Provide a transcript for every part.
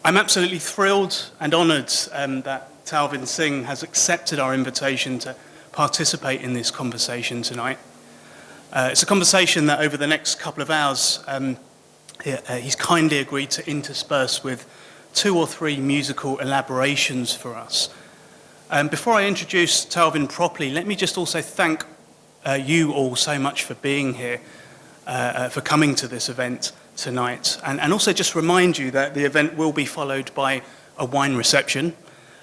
I'm absolutely thrilled and honoured that Talvin Singh has accepted our invitation to participate in this conversation tonight. It's a conversation that over the next couple of hours he's kindly agreed to intersperse with 2 or 3 musical elaborations for us. Before I introduce Talvin properly, let me just also thank you all so much for being here, for coming to this event tonight, and also just remind you that the event will be followed by a wine reception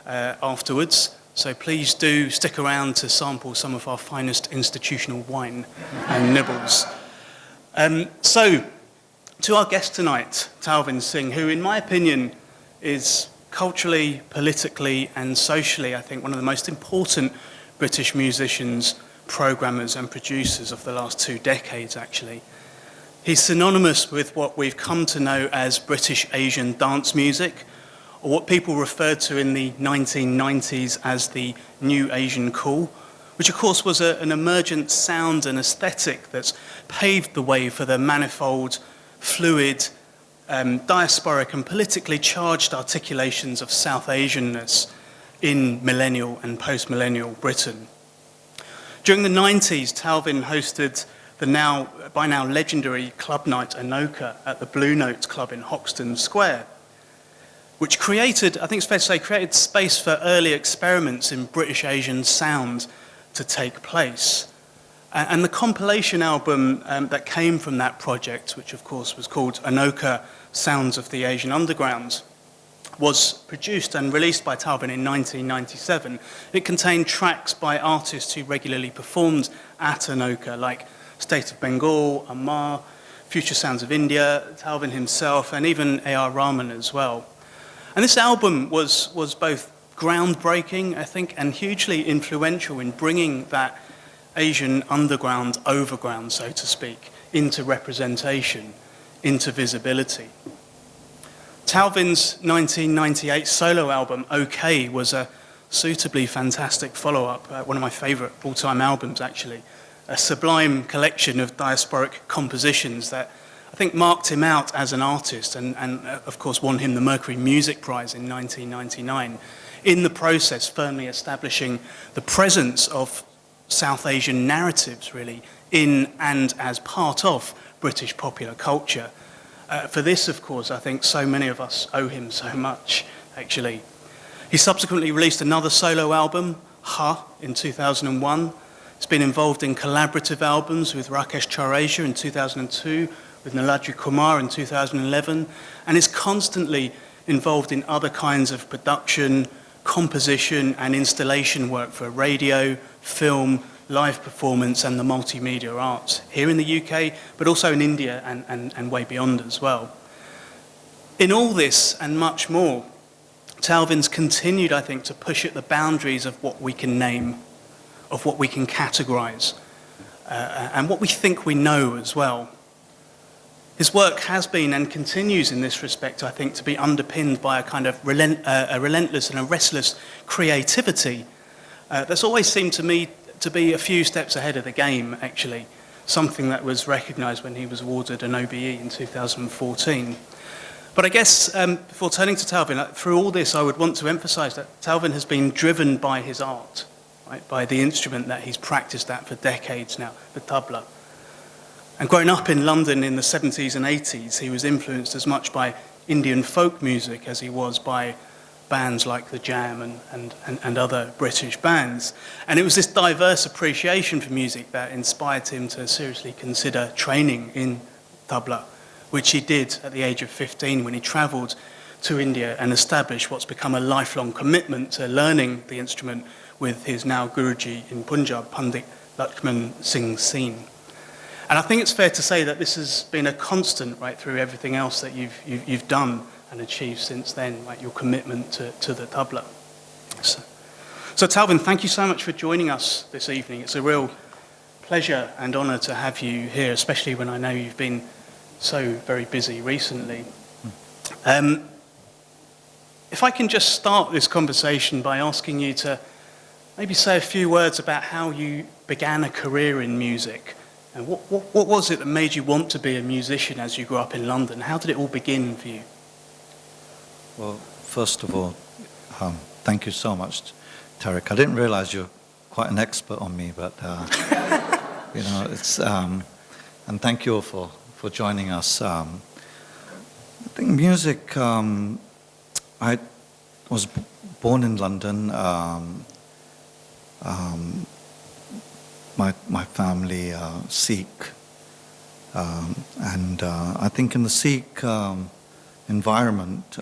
afterwards, so please do stick around to sample some of our finest institutional wine and nibbles. So, to our guest tonight, Talvin Singh, who in my opinion is culturally, politically and socially, I think, one of the most important British musicians, programmers and producers of the last 2 decades, actually. He's synonymous with what we've come to know as British Asian dance music, or what people referred to in the 1990s as the New Asian Cool, which of course was an emergent sound and aesthetic that's paved the way for the manifold, fluid, diasporic and politically charged articulations of South Asianness in millennial and post-millennial Britain. During the 90s, Talvin hosted the by now legendary club night Anoka at the Blue Note Club in Hoxton Square, which created, I think it's fair to say, created space for early experiments in British Asian sound to take place. And the compilation album that came from that project, which of course was called Anoka Sounds of the Asian Underground, was produced and released by Talvin in 1997. It contained tracks by artists who regularly performed at Anoka, like State of Bengal, Amar, Future Sounds of India, Talvin himself, and even A.R. Rahman as well. And this album was both groundbreaking, I think, and hugely influential in bringing that Asian underground overground, so to speak, into representation, into visibility. Talvin's 1998 solo album, OK, was a suitably fantastic follow-up, one of my favourite all-time albums, actually. A sublime collection of diasporic compositions that I think marked him out as an artist and of course won him the Mercury Music Prize in 1999, in the process firmly establishing the presence of South Asian narratives, really, in and as part of British popular culture. For this, of course, I think so many of us owe him so much, actually. He subsequently released another solo album, Ha, in 2001. He's been involved in collaborative albums with Rakesh Chaurasia in 2002, with Niladri Kumar in 2011, and is constantly involved in other kinds of production, composition and installation work for radio, film, live performance and the multimedia arts, here in the UK, but also in India and way beyond as well. In all this and much more, Talvin's continued, I think, to push at the boundaries of what we can name, of what we can categorise, and what we think we know as well. His work has been and continues in this respect, I think, to be underpinned by a kind of a relentless and a restless creativity that's always seemed to me to be a few steps ahead of the game, actually, something that was recognised when he was awarded an OBE in 2014. But I guess before turning to Talvin, through all this I would want to emphasise that Talvin has been driven by his art, right, by the instrument that he's practised at for decades now, the tabla. And growing up in London in the 70s and 80s, he was influenced as much by Indian folk music as he was by bands like The Jam and other British bands. And it was this diverse appreciation for music that inspired him to seriously consider training in tabla, which he did at the age of 15 when he travelled to India and established what's become a lifelong commitment to learning the instrument with his now Guruji in Punjab, Pandit Lachman Singh Seen. And I think it's fair to say that this has been a constant right through everything else that you've done and achieved since then, like your commitment to the tabla. So Talvin, thank you so much for joining us this evening. It's a real pleasure and honour to have you here, especially when I know you've been so very busy recently. If I can just start this conversation by asking you to maybe say a few words about how you began a career in music. And what was it that made you want to be a musician as you grew up in London? How did it all begin for you? Well, first of all, thank you so much, Tarek. I didn't realize you're quite an expert on me, but it's and thank you all for joining us. I think music. I was born in London. My family Sikh, and I think in the Sikh environment,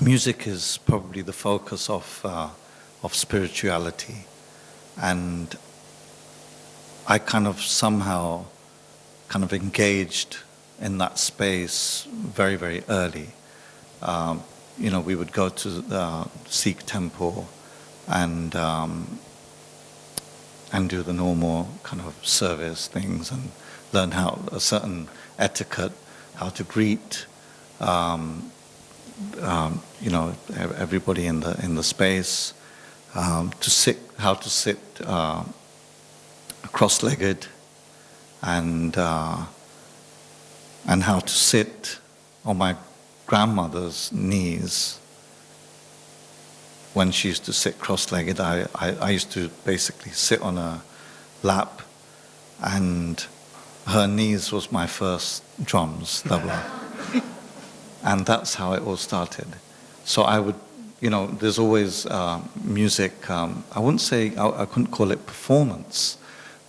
music is probably the focus of spirituality, and I kind of somehow engaged in that space very, very early. We would go to the Sikh temple and do the normal kind of service things and learn how a certain etiquette, how to greet, everybody in the space, how to sit cross-legged, and how to sit on my grandmother's knees. When she used to sit cross-legged, I used to basically sit on her lap, and her knees was my first drums, tabla. And that's how it all started. So I would, there's always music. I wouldn't say, I couldn't call it performance,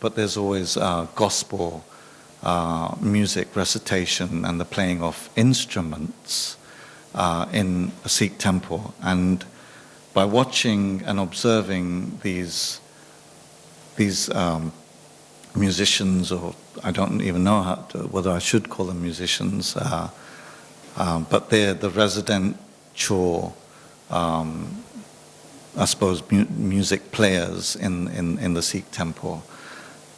but there's always gospel music, recitation, and the playing of instruments in a Sikh temple. And by watching and observing these musicians, or I don't even know whether I should call them musicians, but they're the residential, I suppose, music players in the Sikh temple.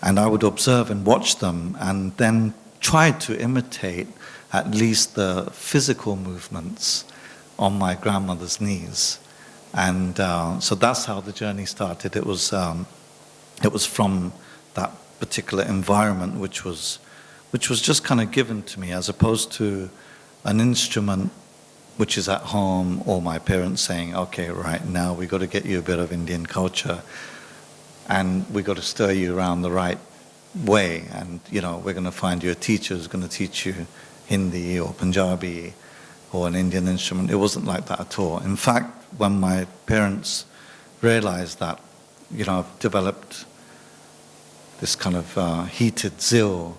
And I would observe and watch them, and then try to imitate at least the physical movements on my grandmother's knees. And so that's how the journey started. It was from that particular environment, which was just kind of given to me, as opposed to an instrument which is at home, or my parents saying, okay, right, now we got to get you a bit of Indian culture, and we got to stir you around the right way, and we're going to find you a teacher who's going to teach you Hindi or Punjabi or an Indian instrument. It wasn't like that at all. In fact, when my parents realized that, I've developed this kind of heated zeal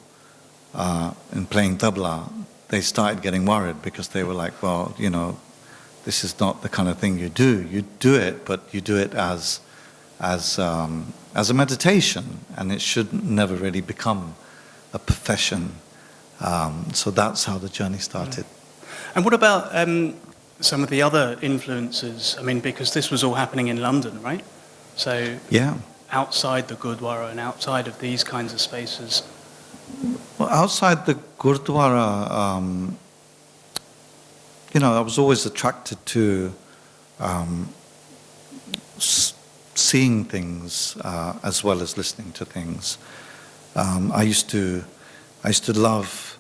in playing tabla, they started getting worried, because they were like, well, this is not the kind of thing you do. You do it, but you do it as a meditation, and it should never really become a profession. So that's how the journey started. And what about some of the other influences? I mean, because this was all happening in London, right? So yeah, outside the Gurdwara and outside of these kinds of spaces. Well, outside the Gurdwara, I was always attracted to seeing things as well as listening to things. I used to love,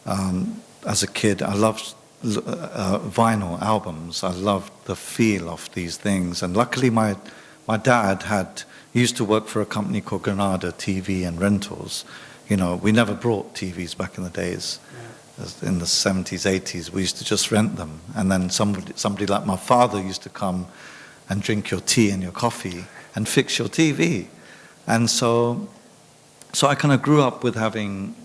as a kid, I loved vinyl albums. I loved the feel of these things, and luckily my dad he used to work for a company called Granada TV and Rentals. We never brought TVs back in the days. Yeah. In the 70s, 80s, we used to just rent them, and then somebody like my father used to come and drink your tea and your coffee and fix your TV. And so I kind of grew up with having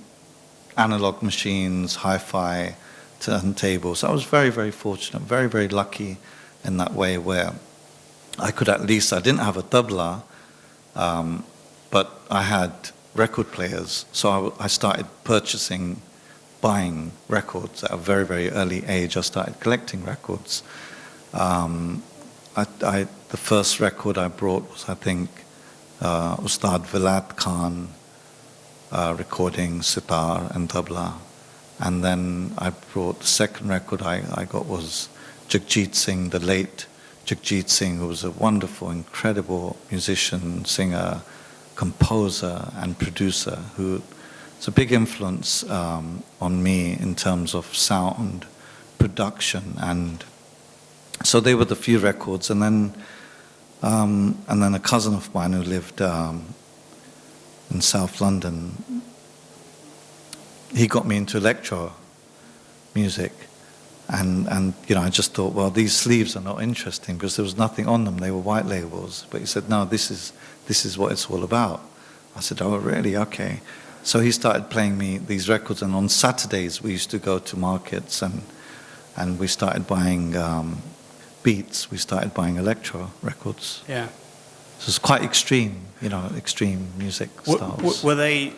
analog machines, hi-fi, turntables. I was very, very fortunate, very, very lucky in that way, where I didn't have a tabla, but I had record players. So I started buying records at a very, very early age. I started collecting records. The first record I brought was, I think, Ustad Vilat Khan recording sitar and tabla. And then I brought the second record I got was Jagjit Singh, the late Jagjit Singh, who was a wonderful, incredible musician, singer, composer, and producer, who is a big influence on me in terms of sound, production, and so they were the few records. And then a cousin of mine who lived in South London, he got me into electro music. And I just thought, well, these sleeves are not interesting because there was nothing on them. They were white labels. But he said, no, this is what it's all about. I said, oh, really? Okay. So he started playing me these records, and on Saturdays we used to go to markets and we started buying beats. We started buying electro records. Yeah. So it's quite extreme, extreme music styles. Were they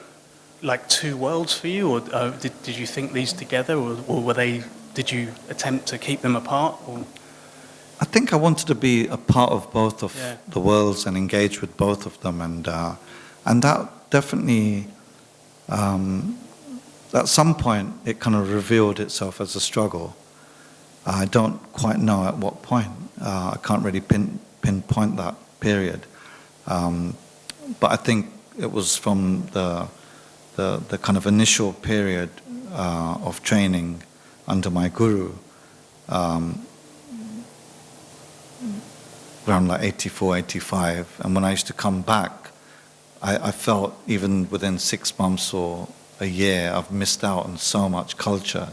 like two worlds for you, or did you think these together, or were they? Did you attempt to keep them apart? Or? I think I wanted to be a part of both of the worlds and engage with both of them, and that definitely, at some point, it kind of revealed itself as a struggle. I don't quite know at what point. I can't really pinpoint that period, but I think it was from the kind of initial period of training under my guru, around like 84, 85. And when I used to come back, I felt even within 6 months or a year, I've missed out on so much culture,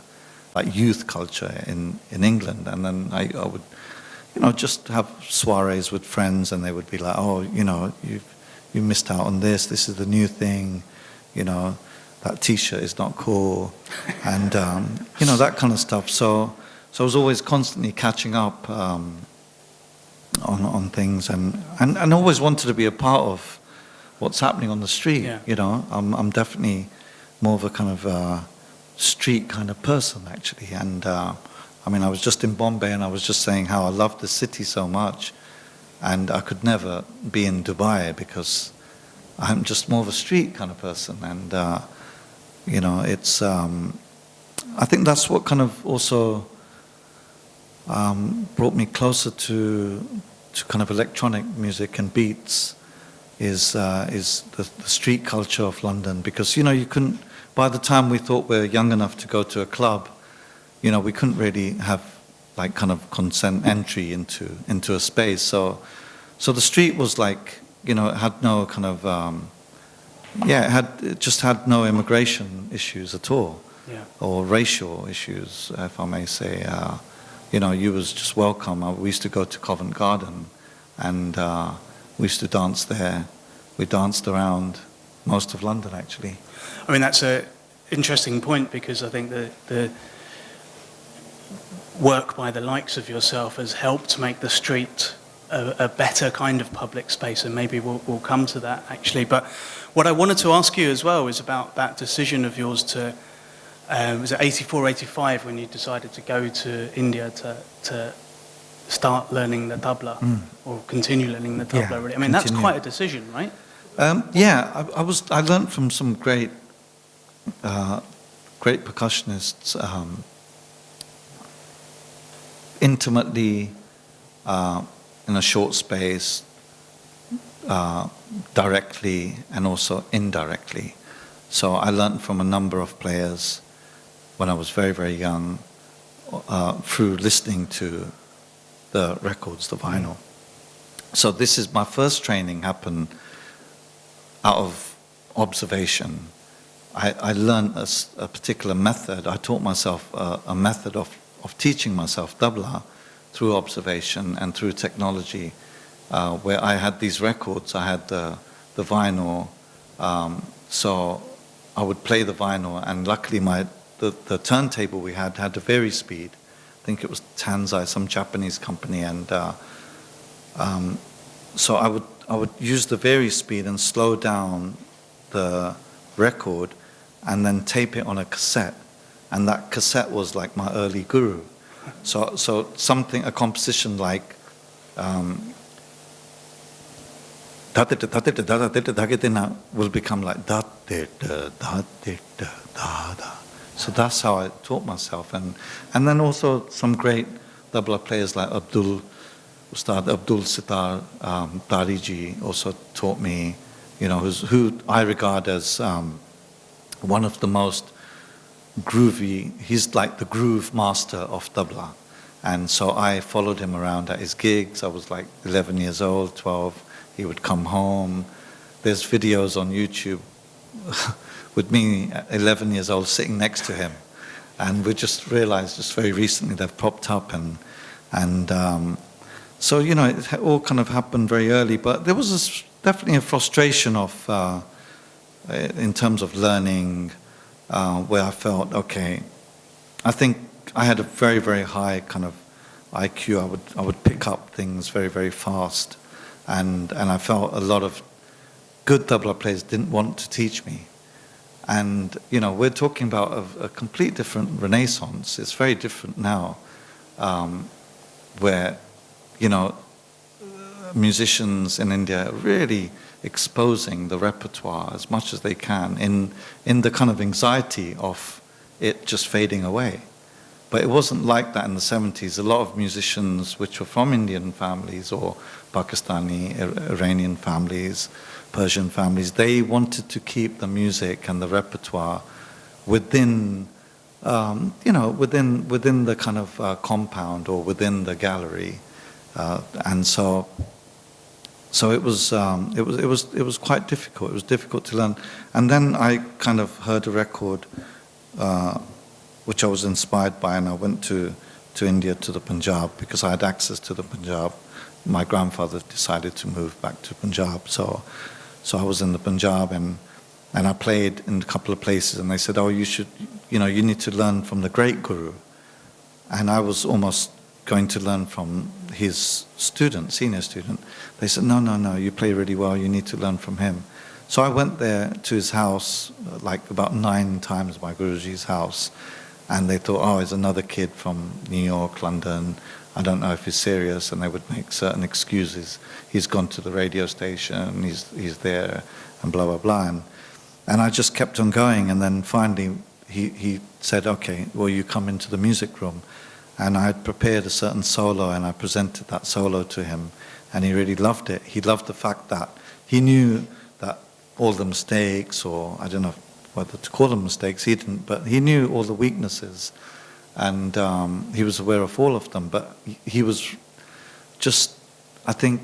like youth culture in England. And then I would, just have soirees with friends, and they would be like, oh, you missed out on this is the new thing, that T-shirt is not cool, and that kind of stuff. So I was always constantly catching up on things, and always wanted to be a part of what's happening on the street. Yeah. I'm definitely more of a kind of street kind of person, actually. And I was just in Bombay, and I was just saying how I love the city so much, and I could never be in Dubai because I'm just more of a street kind of person. And it's, I think that's what kind of also brought me closer to kind of electronic music and beats is the street culture of London. Because, you couldn't, by the time we thought we were young enough to go to a club, we couldn't really have like kind of consent entry into a space. So the street was like, it had no kind of, it just had no immigration issues at all, or racial issues, if I may say. You was just welcome. We used to go to Covent Garden, and we used to dance there. We danced around most of London, actually. I mean, that's an interesting point, because I think the work by the likes of yourself has helped make the street a better kind of public space, and maybe we'll come to that, actually. But what I wanted to ask you as well is about that decision of yours to, was it 84, 85 when you decided to go to India to start learning the tabla, or continue learning the tabla, really? I mean, that's quite a decision, right? I learned from some great percussionists, intimately, in a short space, directly and also indirectly. So I learned from a number of players when I was very, very young, through listening to the records, the vinyl. So this is my first training happened out of observation. I learned a particular method. I taught myself a method of teaching myself tabla through observation and through technology, where I had these records. I had the vinyl, so I would play the vinyl, and luckily the turntable we had a vary speed. I think it was Tanzai, some Japanese company, and so I would use the vary speed and slow down the record, and then tape it on a cassette, and that cassette was like my early guru. So a composition like will become like da da da da da da. So that's how I taught myself, and then also some great tabla players like Ustad Abdul Sitar Dariji also taught me, who I regard as one of the most groovy. He's like the groove master of tabla. And so I followed him around at his gigs. I was like 11 years old, 12. He would come home. There's videos on YouTube with me at 11 years old sitting next to him. And we just realized just very recently they've popped up. So, you know, it all kind of happened very early. But there was definitely a frustration of, in terms of learning, where I felt, okay, I think I had a very, very high kind of IQ. I would pick up things very, very fast. And I felt a lot of good tabla players didn't want to teach me. And, you know, we're talking about a complete different renaissance. It's very different now, where, you know, musicians in India are really exposing the repertoire as much as they can in the kind of anxiety of it just fading away. But it wasn't like that in the 70s. A lot of musicians which were from Indian families or Pakistani, Iranian families, Persian families, they wanted to keep the music and the repertoire within, you know, within the kind of compound or within the gallery, and so it was quite difficult. It was difficult to learn, and then I kind of heard a record, which I was inspired by, and I went to India, to the Punjab, because I had access to the Punjab. My grandfather decided to move back to Punjab, so I was in the Punjab, and I played in a couple of places, and they said, oh, you should, you know, you need to learn from the great guru. And I was almost going to learn from his student, senior student. They said, no, you play really well, you need to learn from him. So I went there to his house, like about 9 times, my Guruji's house, and they thought, oh, it's another kid from New York, London, I don't know if he's serious, and they would make certain excuses. He's gone to the radio station, he's there, and blah, blah, blah. And I just kept on going, and then finally he said, okay, well, you come into the music room. And I had prepared a certain solo, and I presented that solo to him, and he really loved it. He loved the fact that he knew that all the mistakes, or I don't know whether to call them mistakes, he didn't, but he knew all the weaknesses. And he was aware of all of them, but he was just, I think,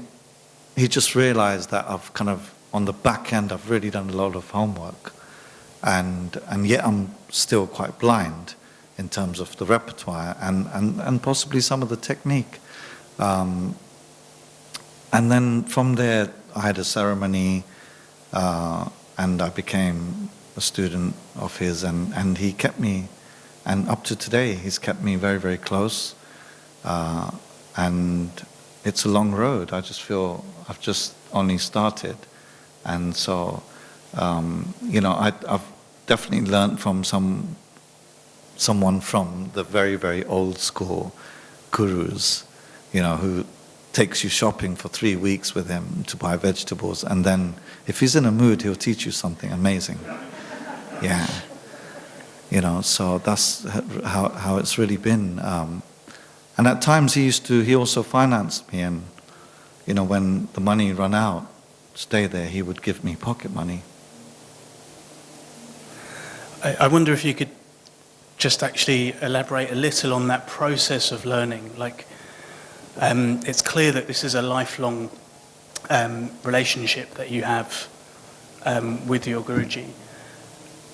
he just realized that I've kind of, on the back end, I've really done a lot of homework, and yet I'm still quite blind in terms of the repertoire and possibly some of the technique. And then from there, I had a ceremony, and I became a student of his, and he kept me. And up to today, he's kept me very, very close. And it's a long road. I just feel I've just only started. And so, you know, I've definitely learned from someone from the very, very old school gurus, you know, who takes you shopping for 3 weeks with him to buy vegetables. And then if he's in a mood, he'll teach you something amazing. Yeah. You know, so that's how it's really been. And at times he also financed me, and, you know, when the money ran out, stay there, he would give me pocket money. I wonder if you could just actually elaborate a little on that process of learning. Like, it's clear that this is a lifelong relationship that you have with your Guruji.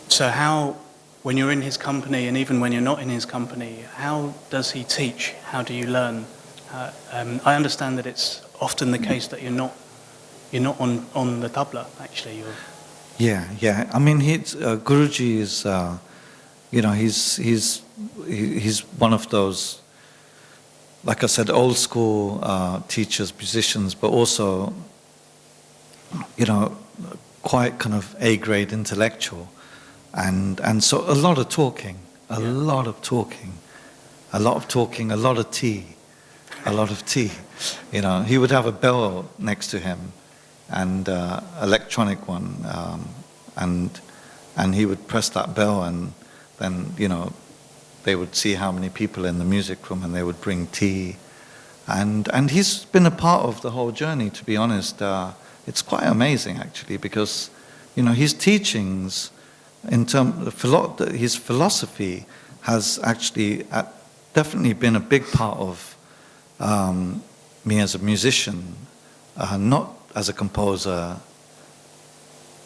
So how, when you're in his company, and even when you're not in his company, how does he teach? How do you learn? I understand that it's often the case that you're not on the tabla, actually. Yeah. I mean, Guruji is, you know, he's one of those, like I said, old school teachers, musicians, but also, you know, quite kind of A-grade intellectual. And so a lot of talking, a lot of tea. You know, he would have a bell next to him, and electronic one, and he would press that bell, and then, you know, they would see how many people in the music room, and they would bring tea, and he's been a part of the whole journey, to be honest. It's quite amazing, actually, because, you know, his teachings, his philosophy has actually definitely been a big part of me as a musician, not as a composer,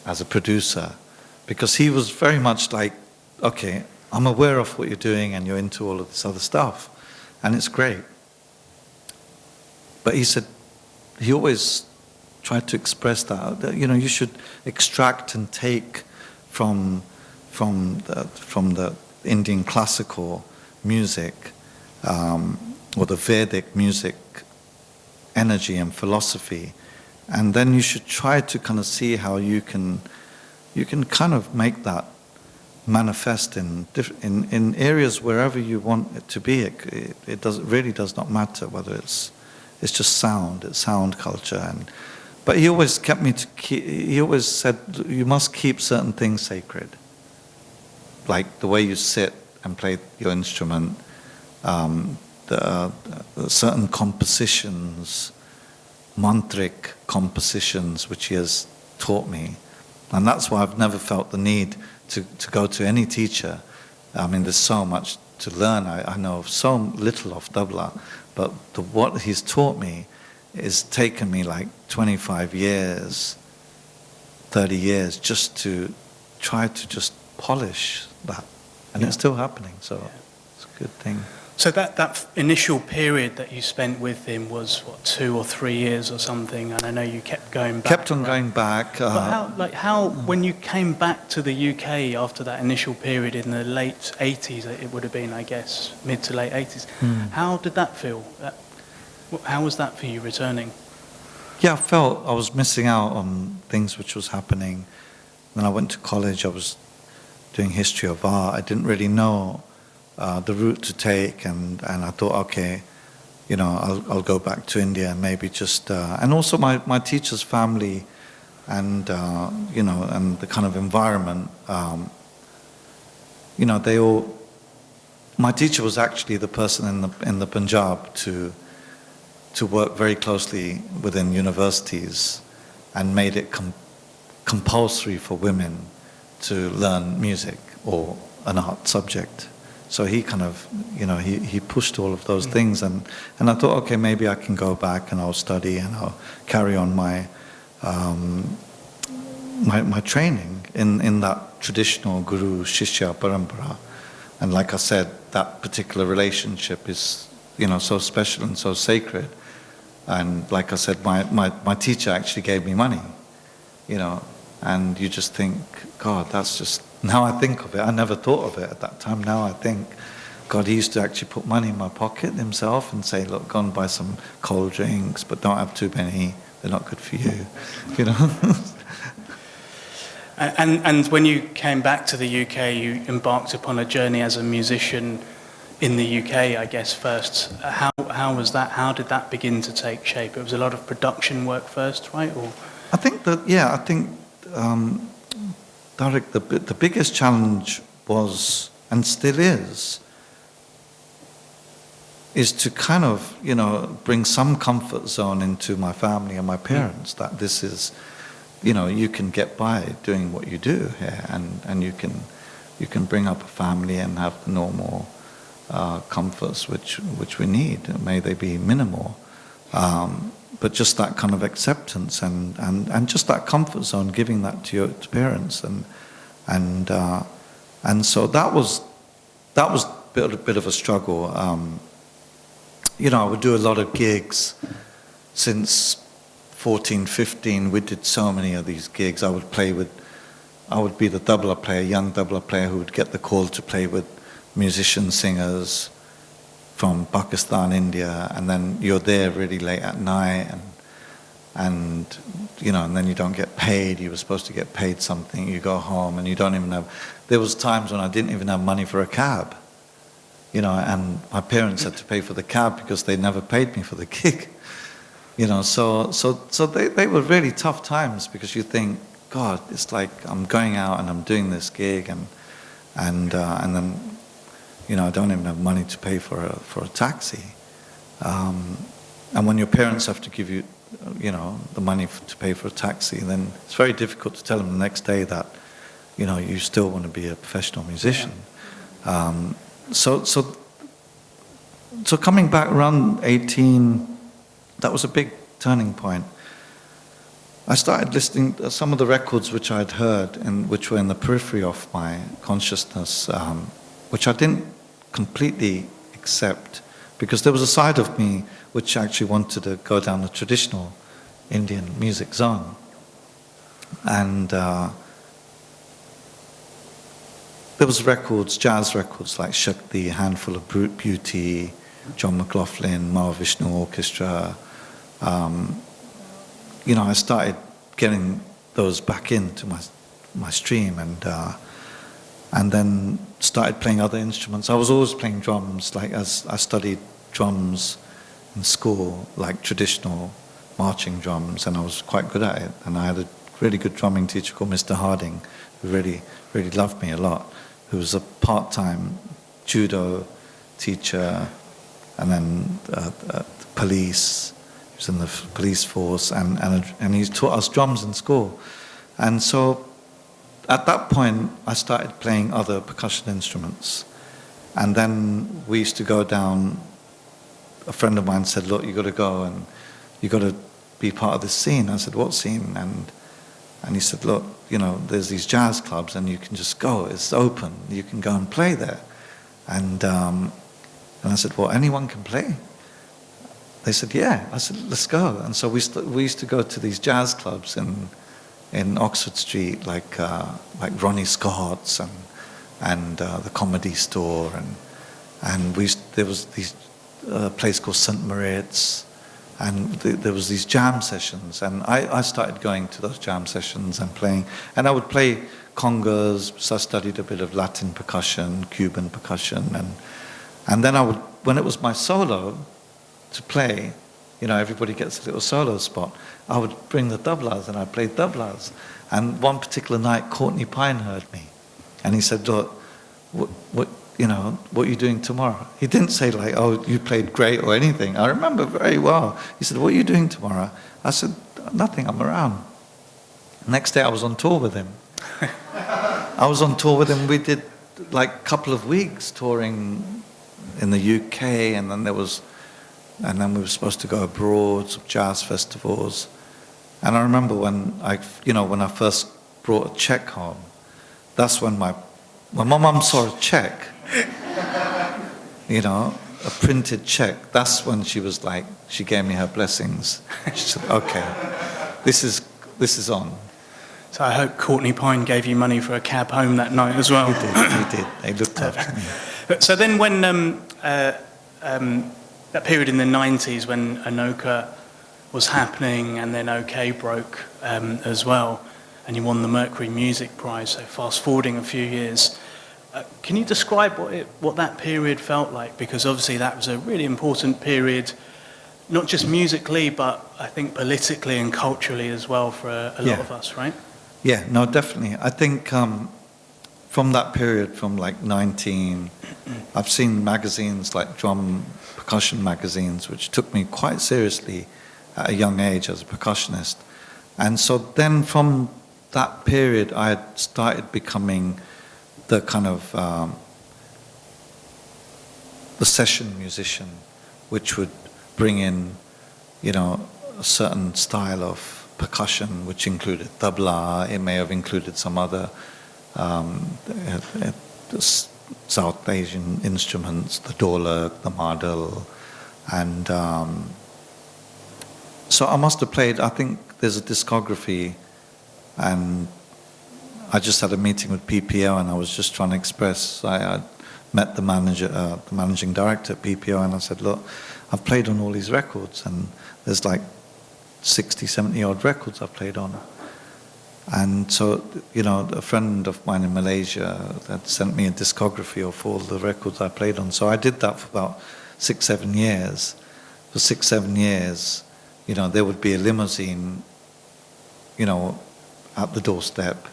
as a producer, because he was very much like, okay, I'm aware of what you're doing and you're into all of this other stuff, and it's great. But he said, he always tried to express that you should extract and take from the Indian classical music, or the Vedic music energy and philosophy, and then you should try to kind of see how you can kind of make that manifest in areas wherever you want it to be. It really does not matter whether it's just sound, it's sound culture. But he always he always said, you must keep certain things sacred, like the way you sit and play your instrument, the certain compositions, mantric compositions, which he has taught me. And that's why I've never felt the need to go to any teacher. I mean, there's so much to learn. I know so little of tabla, but what he's taught me has taken me like 25 years, 30 years, just to try to just polish that. And it's still happening, so it's a good thing. So that initial period that you spent with him was, what, 2 or 3 years or something, and I know you kept going back. Kept on going back. But how, when you came back to the UK after that initial period in the late 80s, it would have been, I guess, mid to late 80s, how did that feel? How was that for you, returning? Yeah, I felt I was missing out on things which was happening. When I went to college, I was doing history of art. I didn't really know the route to take, and I thought, okay, I'll go back to India and maybe just and also my teacher's family, and and the kind of environment, they all. My teacher was actually the person in the Punjab to work very closely within universities, and made it compulsory for women to learn music or an art subject. So he kind of, he pushed all of those things, and I thought, okay, maybe I can go back and I'll study and I'll carry on my my training in that traditional guru shishya parampara. And like I said, that particular relationship is so special and so sacred. And like I said, my teacher actually gave me money, and you just think, God, that's just. Now I think of it, I never thought of it at that time. Now I think, God, he used to actually put money in my pocket himself and say, look, go and buy some cold drinks, but don't have too many, they're not good for you, And when you came back to the UK, you embarked upon a journey as a musician in the UK, I guess, first. How was that? How did that begin to take shape? It was a lot of production work first, right? Or I think Tariq, the biggest challenge was, and still is to kind of, bring some comfort zone into my family and my parents, that this is, you can get by doing what you do here, and you can bring up a family and have the normal comforts which we need. May they be minimal. But just that kind of acceptance and just that comfort zone, giving that to your parents, and so that was a bit of a struggle. I would do a lot of gigs since 14, 15. We did so many of these gigs. I would be the tabla player, young tabla player, who would get the call to play with musician singers from Pakistan, India, and then you're there really late at night, and then you don't get paid. You were supposed to get paid something. You go home and you don't even have. There was times when I didn't even have money for a cab, and my parents had to pay for the cab because they never paid me for the gig, So they were really tough times, because you think, God, it's like I'm going out and I'm doing this gig, and then. I don't even have money to pay for a taxi, and when your parents have to give you, the money to pay for a taxi, then it's very difficult to tell them the next day that, you still want to be a professional musician. So coming back around 18, that was a big turning point. I started listening to some of the records which I'd heard and which were in the periphery of my consciousness, which I didn't completely accept, because there was a side of me which actually wanted to go down the traditional Indian music zone. And there was records, jazz records like Siouxsie, Handful of Brute Beauty, John McLaughlin, Mahavishnu Orchestra. I started getting those back into my stream, and then started playing other instruments. I was always playing drums, like as I studied drums in school, like traditional marching drums, and I was quite good at it. And I had a really good drumming teacher called Mr. Harding, who really, really loved me a lot, who was a part-time judo teacher, and then police. He was in the police force, and he taught us drums in school. And so at that point, I started playing other percussion instruments. And then we used to go down, a friend of mine said, look, you got to go and you got to be part of this scene. I said, what scene? And he said, look, there's these jazz clubs and you can just go, it's open, you can go and play there. And I said, well, anyone can play? They said, yeah. I said, let's go. And so we used to go to these jazz clubs in Oxford Street, like Ronnie Scott's and the Comedy Store, and there was these place called St. Moritz, and there was these jam sessions, and I started going to those jam sessions and playing, and I would play congas. So I studied a bit of Latin percussion, Cuban percussion, and then I would, when it was my solo to play, everybody gets a little solo spot, I would bring the tablas and I played tablas. And one particular night, Courtney Pine heard me, and he said, look, what are you doing tomorrow? He didn't say like, oh, you played great or anything. I remember very well. He said, what are you doing tomorrow? I said, nothing, I'm around. Next day I was on tour with him. We did like a couple of weeks touring in the UK, and then we were supposed to go abroad, some jazz festivals. And I remember when I first brought a check home, that's when my mum saw a check, a printed check. That's when she was like, she gave me her blessings. She said, okay, this is on. So I hope Courtney Pine gave you money for a cab home that night as well. He did. They looked after me. So then when that period in the 90s when Anoka was happening, and then OK broke as well, and you won the Mercury Music Prize, so fast forwarding a few years. Can you describe what that period felt like? Because obviously that was a really important period, not just musically, but I think politically and culturally as well for a lot of us, right? Yeah, no, definitely. I think from that period, from like 19, I've seen magazines like drum percussion magazines, which took me quite seriously at a young age as a percussionist. And so then from that period, I had started becoming the kind of the session musician, which would bring in, a certain style of percussion, which included tabla. It may have included some other South Asian instruments, the dholak, the madal, and so I must have played. I think there's a discography, and I just had a meeting with PPO, and I was just trying to express. I met the manager, the managing director at PPO, and I said, look, I've played on all these records, and there's like 60, 70 odd records I've played on. And so, a friend of mine in Malaysia had sent me a discography of all the records I played on. So I did that for about 6-7 years. For 6-7 years, there would be a limousine, at the doorstep,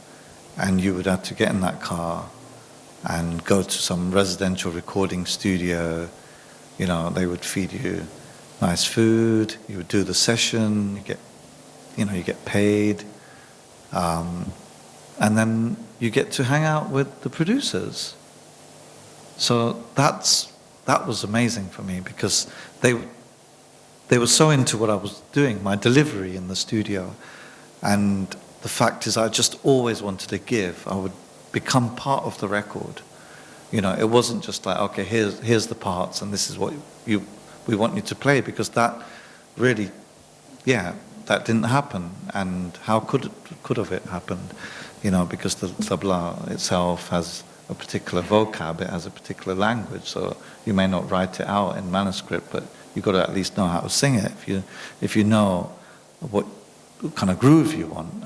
and you would have to get in that car and go to some residential recording studio. They would feed you nice food, you would do the session, you get paid. And then you get to hang out with the producers. So that was amazing for me, because they were so into what I was doing, my delivery in the studio. And the fact is, I just always wanted to give. I would become part of the record. You know, it wasn't just like, okay, here's the parts and this is what we want you to play, because that really, that didn't happen. And how could have it happened? You know, because the tabla itself has a particular vocab, it has a particular language, so you may not write it out in manuscript, but you've got to at least know how to sing it if you know what kind of groove you want.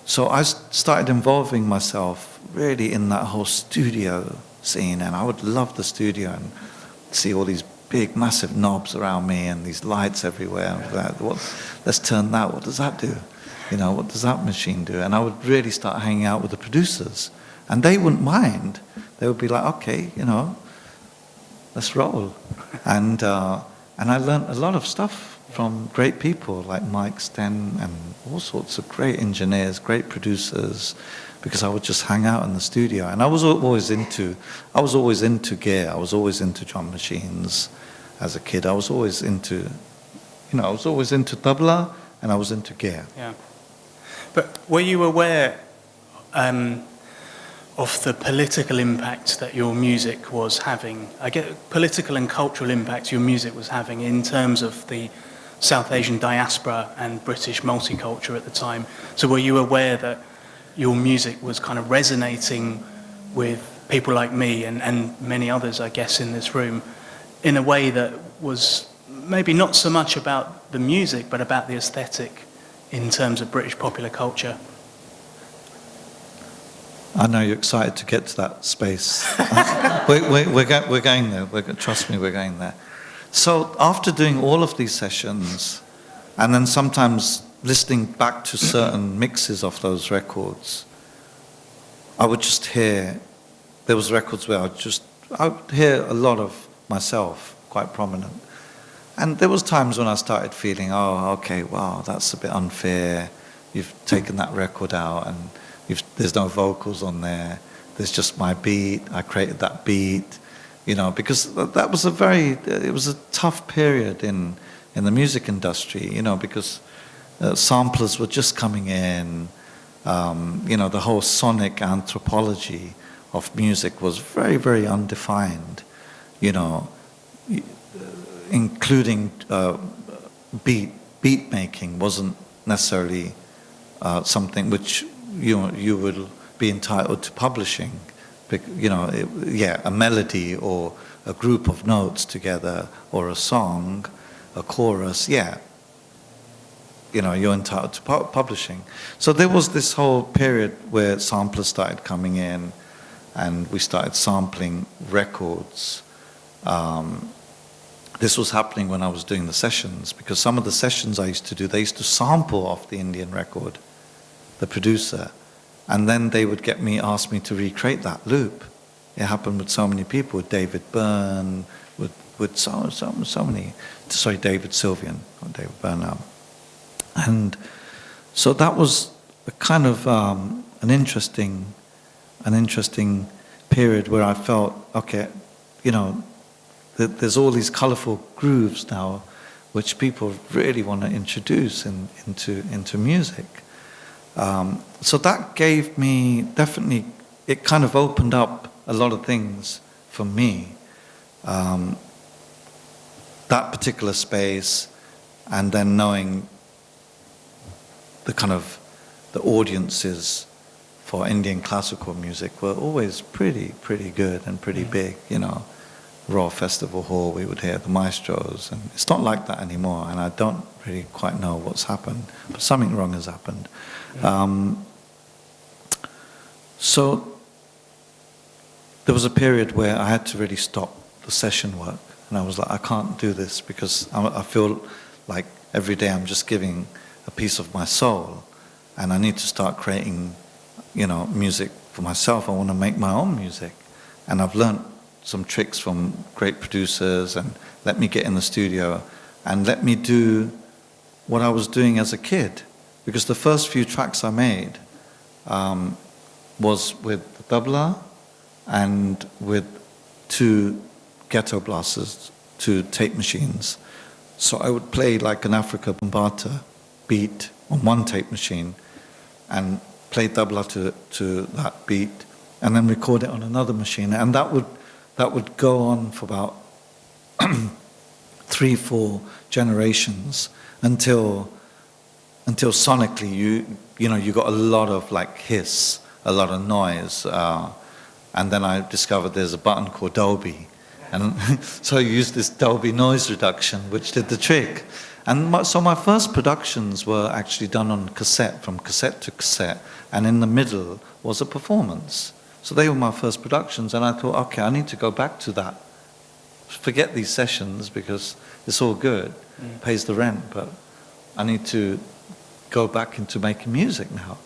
So I started involving myself really in that whole studio scene, and I would love the studio and see all these big, massive knobs around me and these lights everywhere. Let's turn that. What does that do? You know, what does that machine do? And I would really start hanging out with the producers, and they wouldn't mind. They would be like, okay, you know, let's roll. And I learned a lot of stuff from great people like Mike Sten and all sorts of great engineers, great producers, because I would just hang out in the studio. And I was always into gear. I was always into drum machines as a kid. I was always into tabla, and I was into gear. Yeah. But were you aware of the political impact that your music was having? I get political and cultural impact your music was having in terms of the South Asian diaspora and British multiculture at the time. So were you aware that your music was kind of resonating with people like me and many others, I guess, in this room, in a way that was maybe not so much about the music, but about the aesthetic in terms of British popular culture? I know you're excited to get to that space. We're going there. Trust me, we're going there. So after doing all of these sessions, and then sometimes listening back to certain mixes of those records, I would just hear, there was records where I would hear a lot of myself, quite prominent. And there was times when I started feeling, oh, okay, wow, that's a bit unfair. You've taken that record out and there's no vocals on there. There's just my beat. I created that beat, you know, because that was it was a tough period in the music industry, you know, because samplers were just coming in. You know, the whole sonic anthropology of music was very, very undefined, you know, including beat making wasn't necessarily something which you would be entitled to publishing. You know, a melody or a group of notes together or a song, a chorus, you know, you're entitled to publishing. So there was this whole period where samplers started coming in and we started sampling records. This was happening when I was doing the sessions, because some of the sessions I used to do, they used to sample off the Indian record, the producer, and then they would ask me to recreate that loop. It happened with so many people, with David Byrne, with so many, sorry, David Sylvian, not David Byrne. And so that was a kind of an interesting period where I felt, okay, you know, there's all these colourful grooves now which people really want to introduce into music. So that gave me, definitely, it kind of opened up a lot of things for me. That particular space, and then knowing the audiences for Indian classical music were always pretty good and pretty big, you know. Royal Festival Hall, we would hear the maestros, and it's not like that anymore, and I don't really quite know what's happened, but something wrong has happened. So there was a period where I had to really stop the session work, and I was like, I can't do this, because I feel like every day I'm just giving a piece of my soul, and I need to start creating, you know, music for myself. I want to make my own music, and I've learned some tricks from great producers, and let me get in the studio and let me do what I was doing as a kid. Because the first few tracks I made, was with the tabla and with 2 ghetto blasters, 2 tape machines. So I would play like an Africa Bambata beat on one tape machine and play tabla to that beat, and then record it on another machine, and that would go on for about 3-4 generations until sonically you got a lot of like hiss, a lot of noise, and then I discovered there's a button called Dolby, and so I used this Dolby noise reduction, which did the trick. And so my first productions were actually done on cassette, from cassette to cassette, and in the middle was a performance. So they were my first productions, and I thought, okay, I need to go back to that. Forget these sessions because it's all good, pays the rent, but I need to go back into making music now.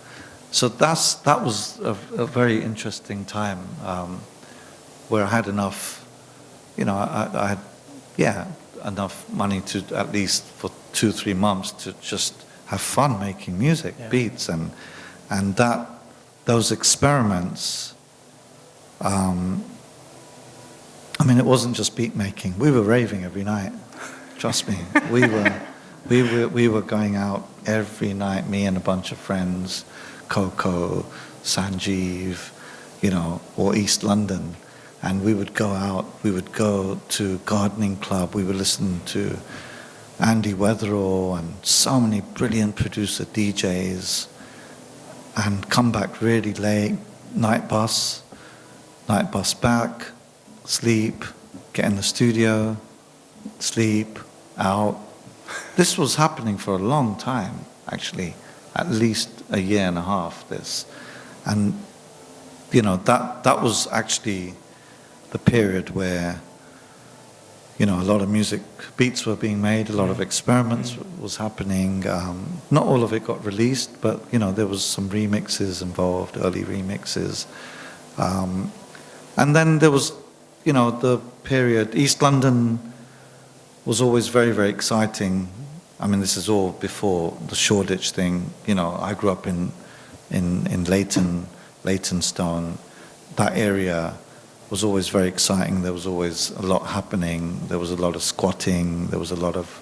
So that was a very interesting time where I had enough, I had, enough money to at least for 2-3 months to just have fun making music, beats, and those experiments. It wasn't just beat making. We were raving every night. Trust me, we were going out every night. Me and a bunch of friends, Coco, Sanjeev, or East London. And we would go out, we would go to gardening club, we would listen to Andy Weatherall and so many brilliant producer DJs, and come back really late, night bus back, sleep, get in the studio, sleep, out. This was happening for a long time, actually, at least a year and a half, this. And, that was actually the period where, a lot of music beats were being made, a lot of experiments was happening. Not all of it got released, but there was some remixes involved, early remixes. And then there was, the period, East London was always very, very exciting. This is all before the Shoreditch thing. I grew up in Leytonstone. That area was always very exciting. There was always a lot happening. There was a lot of squatting. There was a lot of,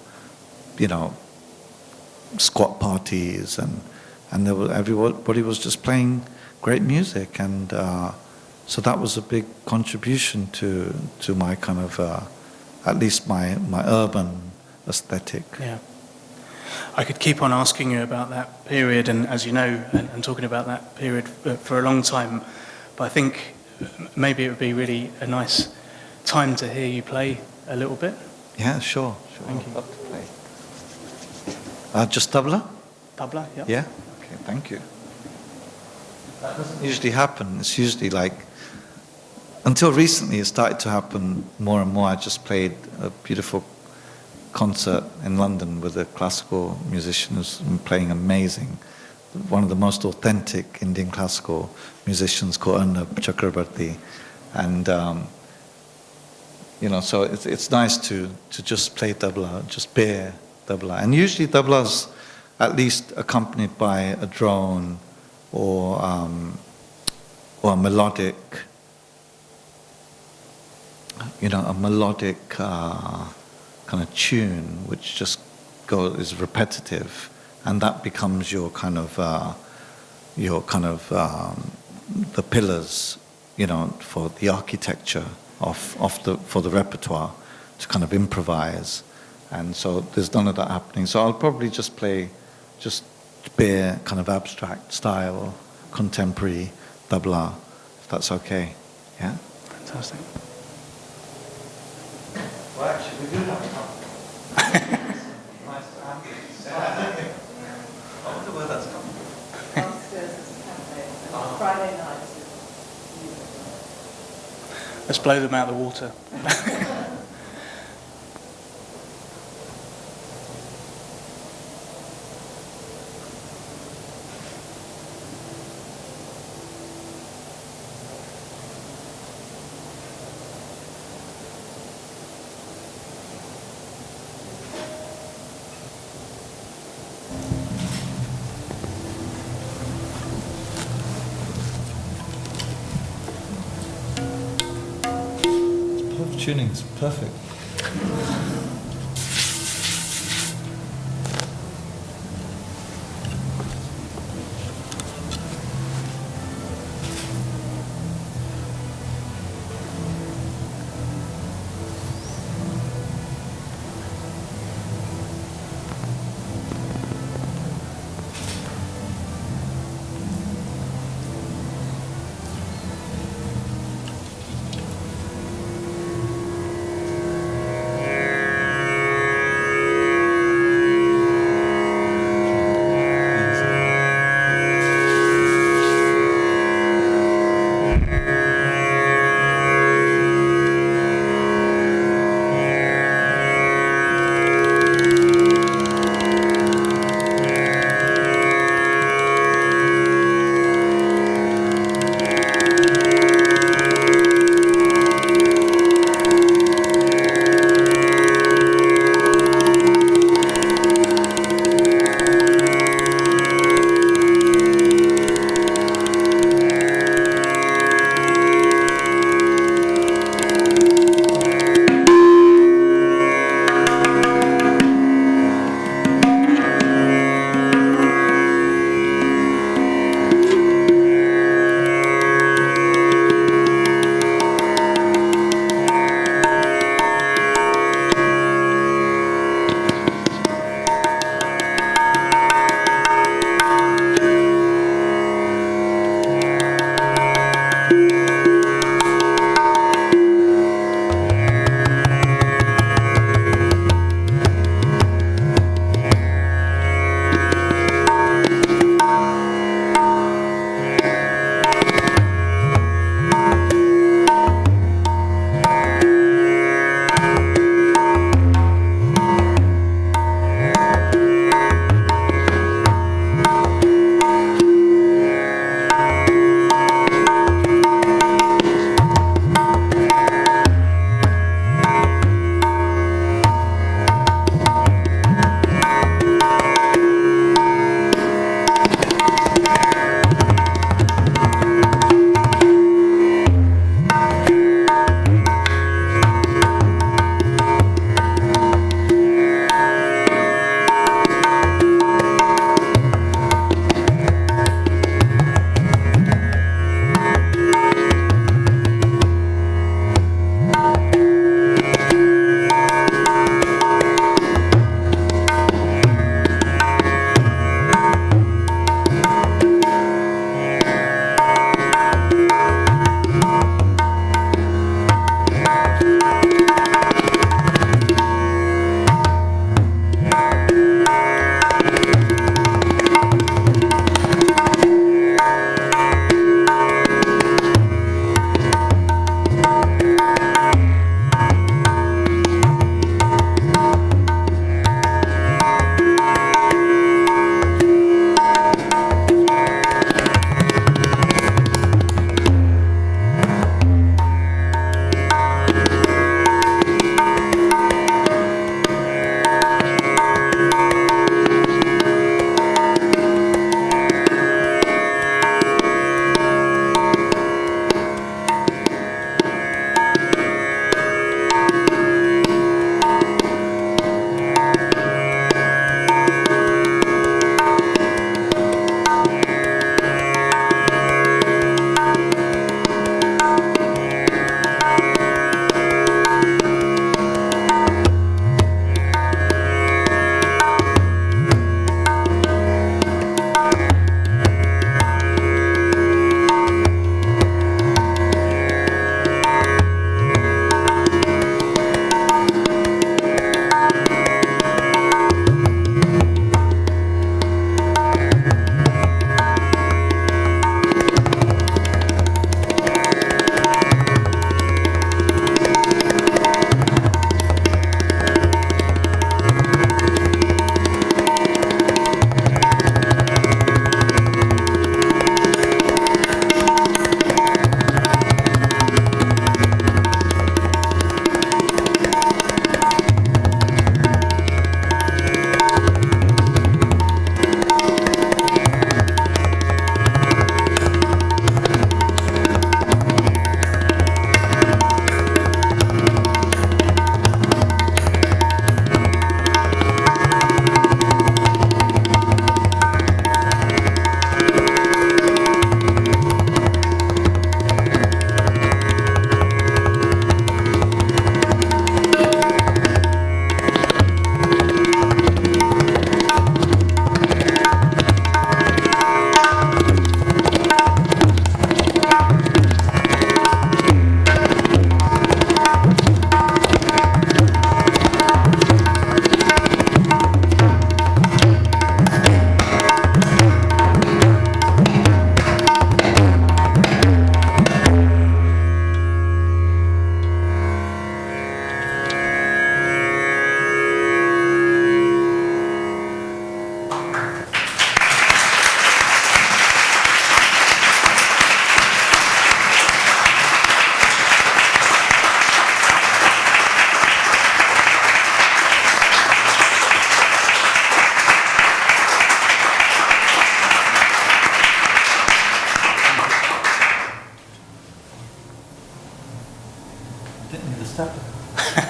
squat parties, and everybody was just playing great music, and so that was a big contribution to my kind of, at least my urban aesthetic. Yeah. I could keep on asking you about that period, and as you know, and talking about that period for a long time, but I think maybe it would be really a nice time to hear you play a little bit. Yeah, sure. Thank you. I'd love to play. Just tabla? Tabla, yeah. Yeah? Okay, thank you. That doesn't usually happen. It's usually like, until recently it started to happen more and more. I just played a beautiful concert in London with a classical musician who's playing amazing. One of the most authentic Indian classical musicians called Alla Chakrabarti. And, so it's nice to just play tabla, just bare tabla. And usually tabla's at least accompanied by a drone or a melodic, a melodic kind of tune which just is repetitive. And that becomes your kind of the pillars, for the architecture for the repertoire to kind of improvise. And so there's none of that happening. So I'll probably just play just bare kind of abstract style, contemporary tabla, if that's okay. Yeah? Fantastic. Well, actually, we do have time. I wonder where that's coming from. Downstairs is a cafe, and Friday nights is Let's blow them out of the water. tuning's perfect.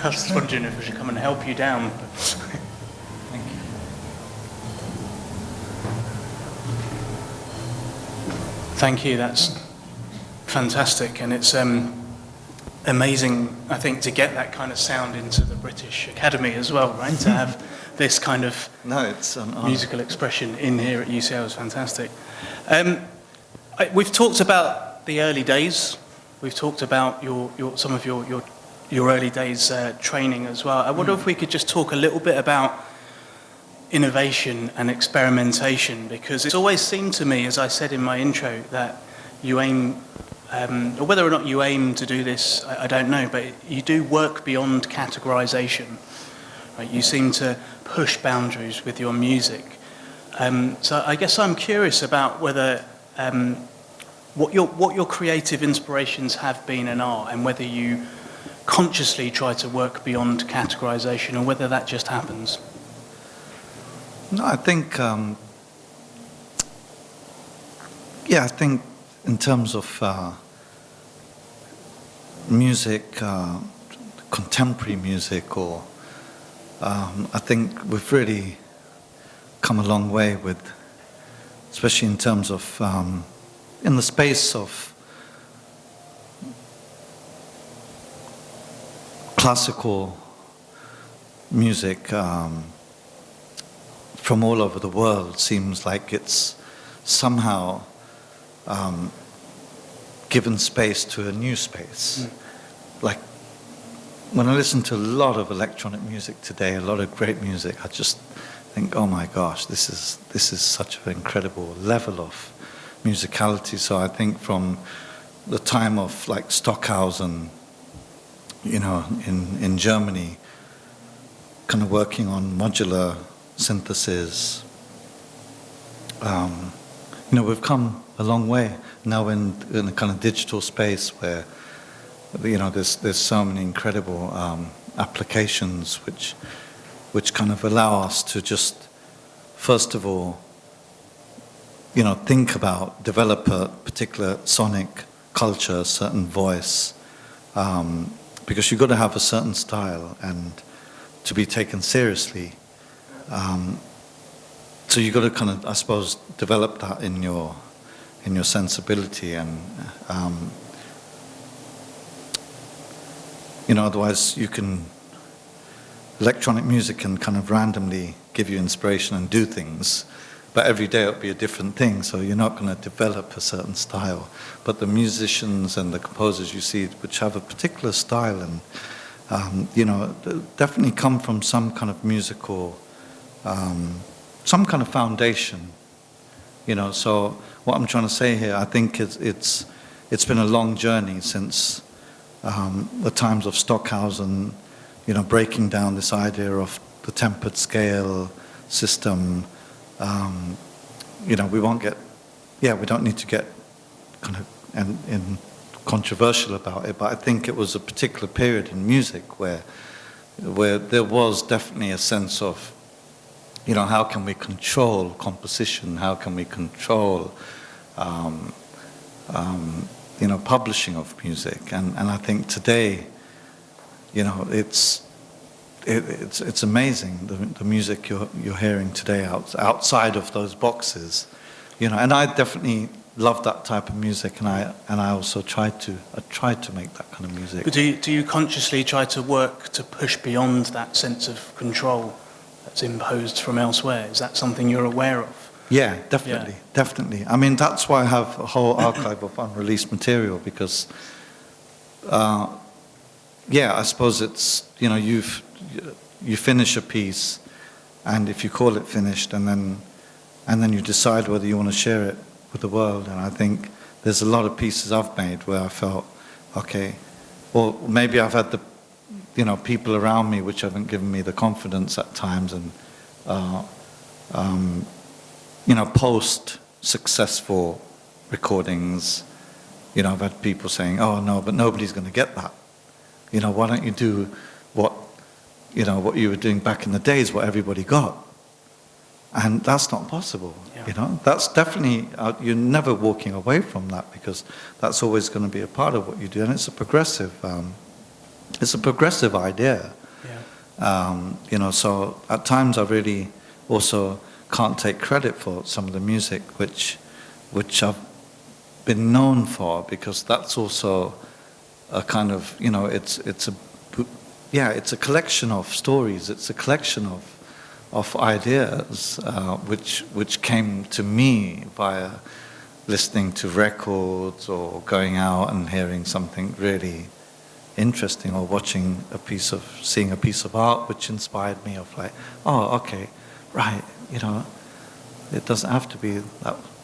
was just wondering if I should come and help you down. Thank you. Thank you, that's fantastic. And it's amazing, I think, to get that kind of sound into the British Academy as well, right? To have this kind of It's an honor. musical expression in here at UCL is fantastic. We've talked about the early days. We've talked about some of your early days training as well. I wonder if we could just talk a little bit about innovation and experimentation, because it's always seemed to me, as I said in my intro, that you aim, or whether or not you aim to do this, I don't know, but you do work beyond categorization. Right? You seem to push boundaries with your music. So I guess I'm curious about whether what your creative inspirations have been and are, and whether you consciously try to work beyond categorization, or whether that just happens. No, I think, I think in terms of music, contemporary music, or I think we've really come a long way with, especially in terms of, in the space of classical music, from all over the world, seems like it's somehow given space to a new space. Like when I listen to a lot of electronic music today, a lot of great music, I just think, oh my gosh, this is such an incredible level of musicality. So I think from the time of like Stockhausen, in Germany, kind of working on modular synthesis. We've come a long way now in a kind of digital space where, there's so many incredible applications which kind of allow us to just, first of all, think about, develop a particular sonic culture, a certain voice, because you've got to have a certain style and to be taken seriously. So you've got to kind of, I suppose, develop that in your sensibility, and otherwise electronic music can kind of randomly give you inspiration and do things, but every day it'll be a different thing, so you're not going to develop a certain style. But the musicians and the composers you see, which have a particular style, and definitely come from some kind of musical, some kind of foundation. So what I'm trying to say here, I think it's been a long journey since the times of Stockhausen, breaking down this idea of the tempered scale system. We don't need to get kind of in controversial about it, but I think it was a particular period in music where there was definitely a sense of, how can we control composition? How can we control, publishing of music? And I think today, it's amazing the music you're hearing today outside of those boxes, And I definitely love that type of music, and I also try to make that kind of music. But do you consciously try to work to push beyond that sense of control that's imposed from elsewhere? Is that something you're aware of? Yeah, definitely. I mean, that's why I have a whole archive of unreleased material, because, I suppose it's, you finish a piece, and if you call it finished, and then you decide whether you want to share it with the world. And I think there's a lot of pieces I've made where I felt, okay, or maybe I've had the, people around me which haven't given me the confidence at times, and post-successful recordings, I've had people saying, oh no, but nobody's going to get that. Why don't you do what you were doing back in the days, what everybody got? And that's not possible, That's definitely, you're never walking away from that, because that's always going to be a part of what you do, and it's a progressive idea. So at times I really also can't take credit for some of the music which I've been known for, because that's also a kind of, it's a collection of stories, it's a collection of ideas which came to me via listening to records or going out and hearing something really interesting, or seeing a piece of art which inspired me, of like, oh, okay, right, it doesn't have to be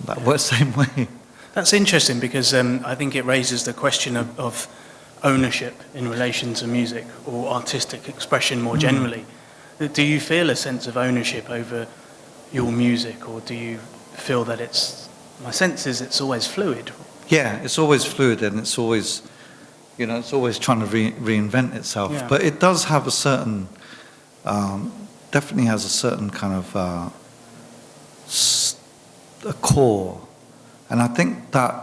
that same way. That's interesting, because I think it raises the question of ownership in relation to music or artistic expression more generally. Do you feel a sense of ownership over your music, or do you feel that my sense is it's always fluid? Yeah, it's always fluid, and it's always, it's always trying to reinvent itself. Yeah. But it does have a certain, definitely has a certain kind of a core. And I think that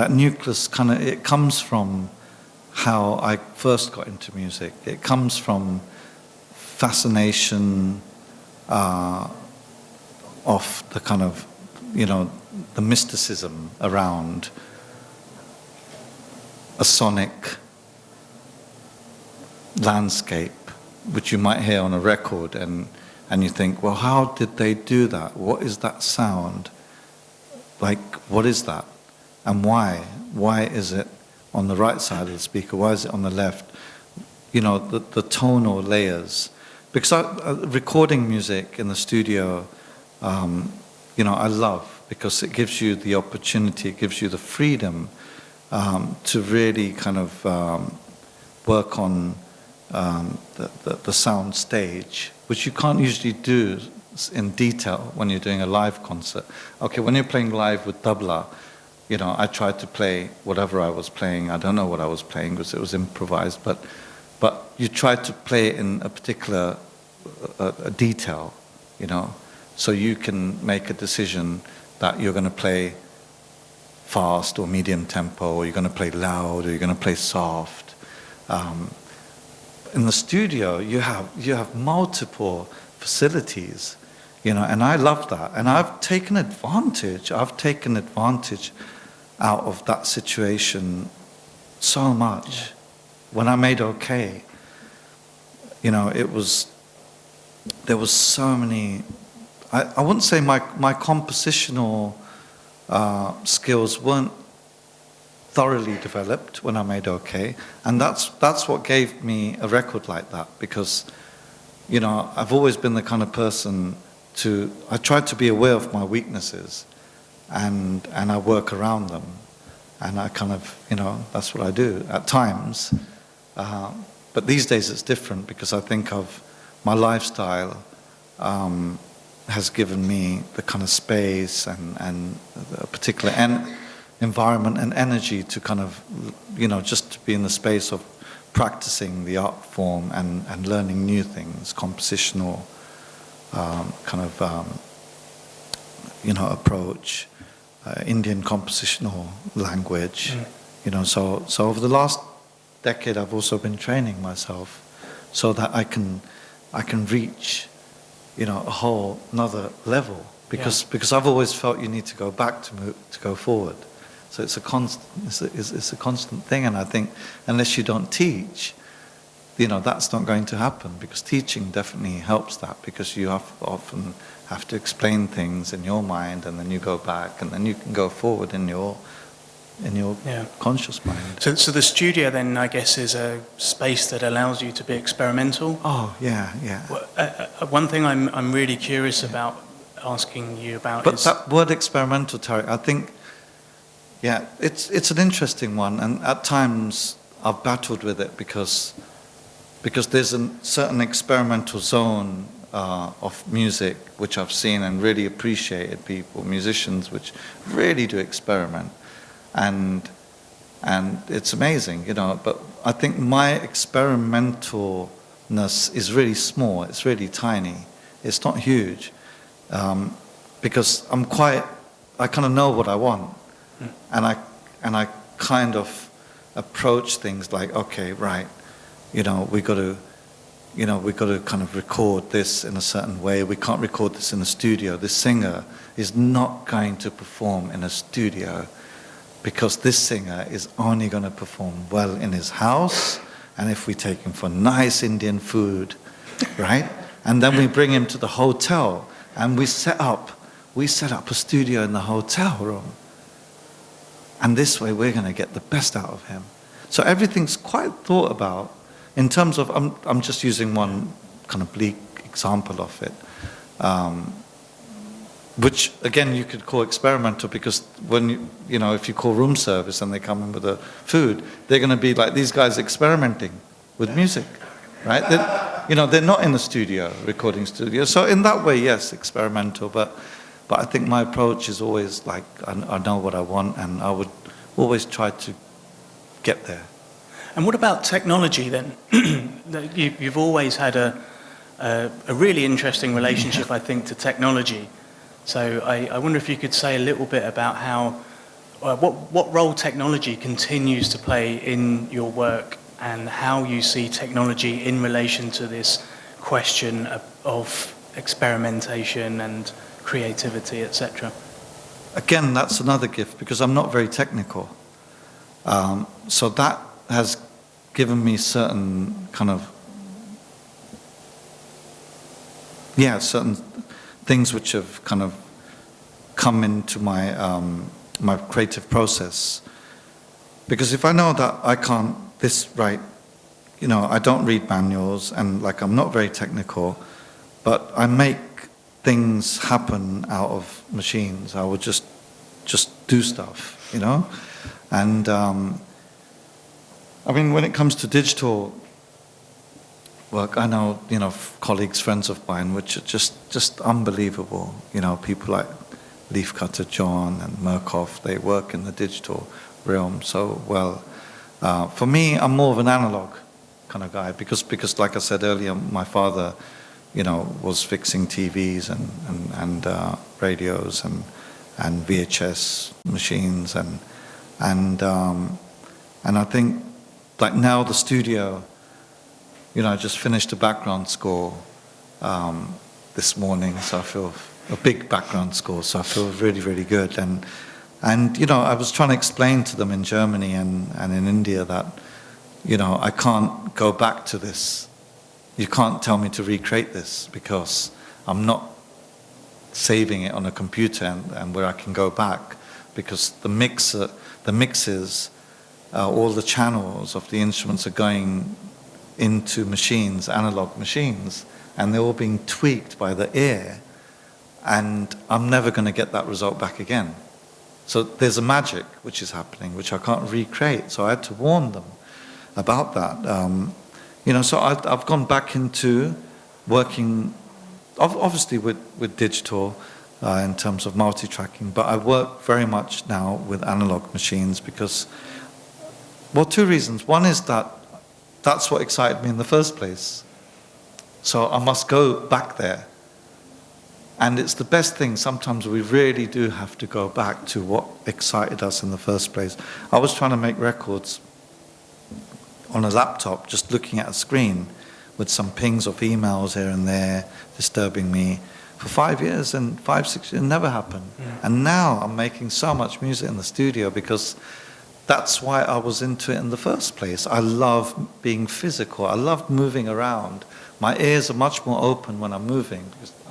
nucleus it comes from how I first got into music. It comes from fascination of the kind of, the mysticism around a sonic landscape, which you might hear on a record, and you think, well, how did they do that? What is that sound? Like, what is that? And why? Why is it on the right side of the speaker? Why is it on the left? The tonal layers. Because recording music in the studio, I love, because it gives you the opportunity, it gives you the freedom to really kind of work on the sound stage, which you can't usually do in detail when you're doing a live concert. Okay, when you're playing live with tabla, I tried to play whatever I was playing. I don't know what I was playing because it was improvised, but you try to play it in a particular a detail, so you can make a decision that you're going to play fast or medium tempo, or you're going to play loud, or you're going to play soft. In the studio, you have multiple facilities, and I love that. And I've taken advantage out of that situation so much. Yeah. When I made OK, there was so many, I wouldn't say my compositional skills weren't thoroughly developed when I made OK, and that's what gave me a record like that, because I've always been the kind of person I try to be aware of my weaknesses, and I work around them, and I kind of that's what I do at times, but these days it's different, because I think my lifestyle has given me the kind of space and a particular environment and energy to kind of, just to be in the space of practicing the art form and learning new things, compositional approach, Indian compositional language. So over the last decade I've also been training myself so that I can reach a whole another level, because I've always felt you need to go back to go forward. So it's a constant thing, and I think unless you don't teach, that's not going to happen, because teaching definitely helps that, because you often have to explain things in your mind, and then you go back, and then you can go forward in your conscious mind. So the studio then, I guess, is a space that allows you to be experimental. Oh yeah. One thing I'm really curious about asking you about but is that word experimental, Tariq, I think, it's an interesting one, and at times I've battled with it because there's a certain experimental zone of music which I've seen and really appreciated musicians which really do experiment. And it's amazing, but I think my experimentalness is really small, it's really tiny, it's not huge, because I kind of know what I want, and I kind of approach things like, okay, right, we got to we've got to kind of record this in a certain way. We can't record this in a studio. This singer is not going to perform in a studio because this singer is only going to perform well in his house, and if we take him for nice Indian food, right? And then we bring him to the hotel, and we set up a studio in the hotel room. And this way we're going to get the best out of him. So everything's quite thought about in terms of, I'm just using one kind of bleak example of it, which again you could call experimental, because when if you call room service and they come in with the food, they're going to be like these guys experimenting with music, right? They're not in the studio, recording studio. So in that way, yes, experimental, but I think my approach is always like, I know what I want, and I would always try to get there. And what about technology then? You've always had a really interesting relationship, I think, to technology. So I wonder if you could say a little bit about how, what role technology continues to play in your work, and how you see technology in relation to this question of experimentation and creativity, etc. Again, that's another gift, because I'm not very technical. So that has given me certain kind of, certain things which have kind of come into my my creative process. Because if I know that I can't write, I don't read manuals, and like I'm not very technical, but I make things happen out of machines. I would just do stuff, and I mean, when it comes to digital work, I know, colleagues, friends of mine, which are just unbelievable. People like Leafcutter John and Murkoff, they work in the digital realm so well. For me, I'm more of an analog kind of guy, because like I said earlier, my father, was fixing TVs and radios and VHS machines, and I think, like now the studio, I just finished a background score this morning, so I feel a big background score, so I feel really, really good. And I was trying to explain to them in Germany and in India that, I can't go back to this. You can't tell me to recreate this, because I'm not saving it on a computer and where I can go back, because the mixes, all the channels of the instruments are going into machines, analog machines, and they're all being tweaked by the ear, and I'm never going to get that result back again. So there's a magic which is happening, which I can't recreate. So I had to warn them about that. So I've gone back into working, obviously with digital in terms of multi-tracking, but I work very much now with analog machines because, well, two reasons. One is that that's what excited me in the first place. So I must go back there. And it's the best thing. Sometimes we really do have to go back to what excited us in the first place. I was trying to make records on a laptop, just looking at a screen with some pings of emails here and there disturbing me for 5 years, and 5-6 years, it never happened. Yeah. And now I'm making so much music in the studio because that's why I was into it in the first place. I love being physical. I love moving around. My ears are much more open when I'm moving.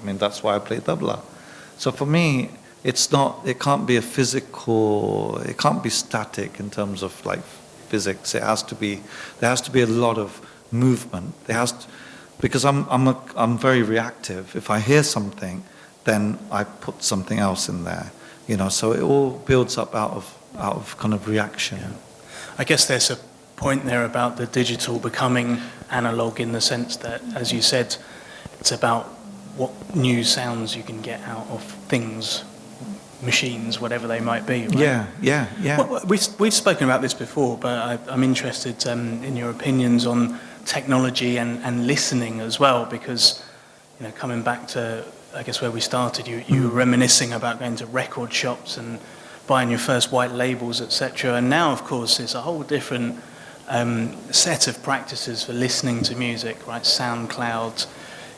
That's why I play tabla. So for me, it can't be it can't be static in terms of like physics. There has to be a lot of movement. Because I'm very reactive. If I hear something, then I put something else in there. So it all builds up out of kind of reaction. Yeah. I guess there's a point there about the digital becoming analog, in the sense that, as you said, it's about what new sounds you can get out of things, machines, whatever they might be. Right? Yeah. Well, we've spoken about this before, but I'm interested in your opinions on technology and listening as well, because coming back to, I guess, where we started, you were reminiscing about going to record shops and buying your first white labels, etc. And now, of course, it's a whole different set of practices for listening to music, right? SoundCloud,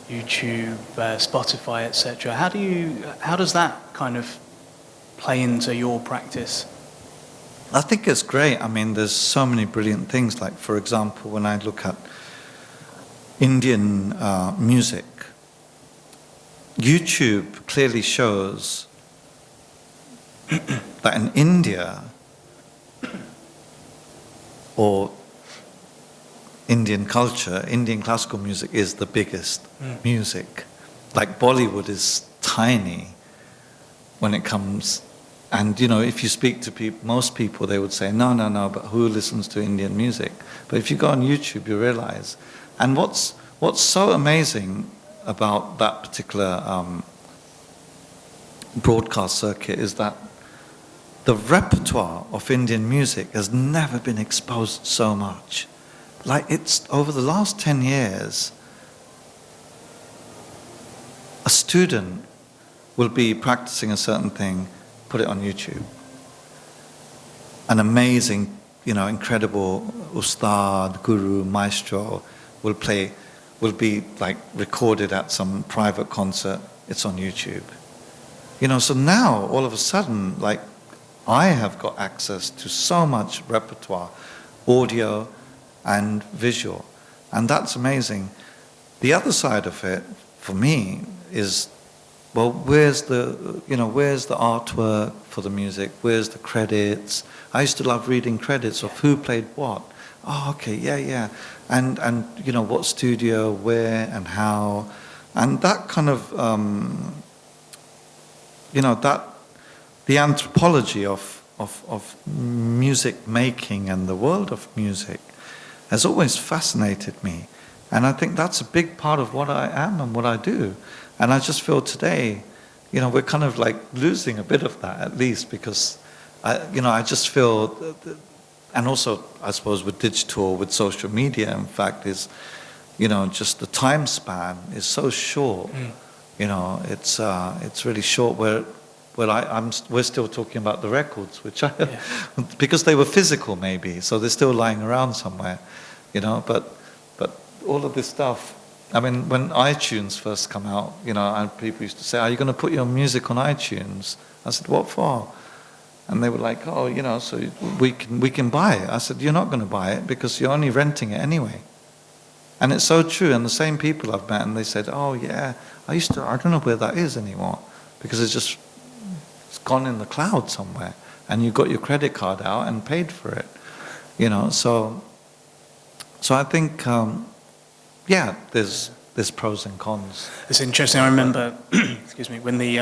YouTube, Spotify, etc. How does that kind of play into your practice? I think it's great. I mean, there's so many brilliant things. Like, for example, when I look at Indian music, YouTube clearly shows that in India, or Indian culture, Indian classical music is the biggest music. Like, Bollywood is tiny when it comes, and you know, if you speak to most people, they would say, no, but who listens to Indian music? But if you go on YouTube, you realize. And what's so amazing about that particular broadcast circuit is that the repertoire of Indian music has never been exposed so much. Like, it's over the last 10 years, a student will be practicing a certain thing, put it on YouTube. An amazing, incredible ustad, guru, maestro will be like recorded at some private concert, it's on YouTube. So now, all of a sudden, like, I have got access to so much repertoire, audio and visual, and that's amazing. The other side of it, for me, is, well, where's the artwork for the music? Where's the credits? I used to love reading credits of who played what. Oh, okay, yeah. And what studio, where, and how. And that kind of, the anthropology of music making and the world of music has always fascinated me. And I think that's a big part of what I am and what I do. And I just feel today, we're kind of like losing a bit of that, at least, because I just feel, and also I suppose with digital, with social media, in fact, is, just the time span is so short. It's really short. Where we're still talking about the records, which because they were physical, maybe, so they're still lying around somewhere, But all of this stuff. I mean, when iTunes first come out, and people used to say, "Are you going to put your music on iTunes?" I said, "What for?" And they were like, "Oh, so we can buy it." I said, "You're not going to buy it because you're only renting it anyway." And it's so true. And the same people I've met, and they said, "Oh yeah, I don't know where that is anymore because it's gone in the cloud somewhere, and you got your credit card out and paid for it." So I think. There's pros and cons. It's interesting. I remember, excuse me, when the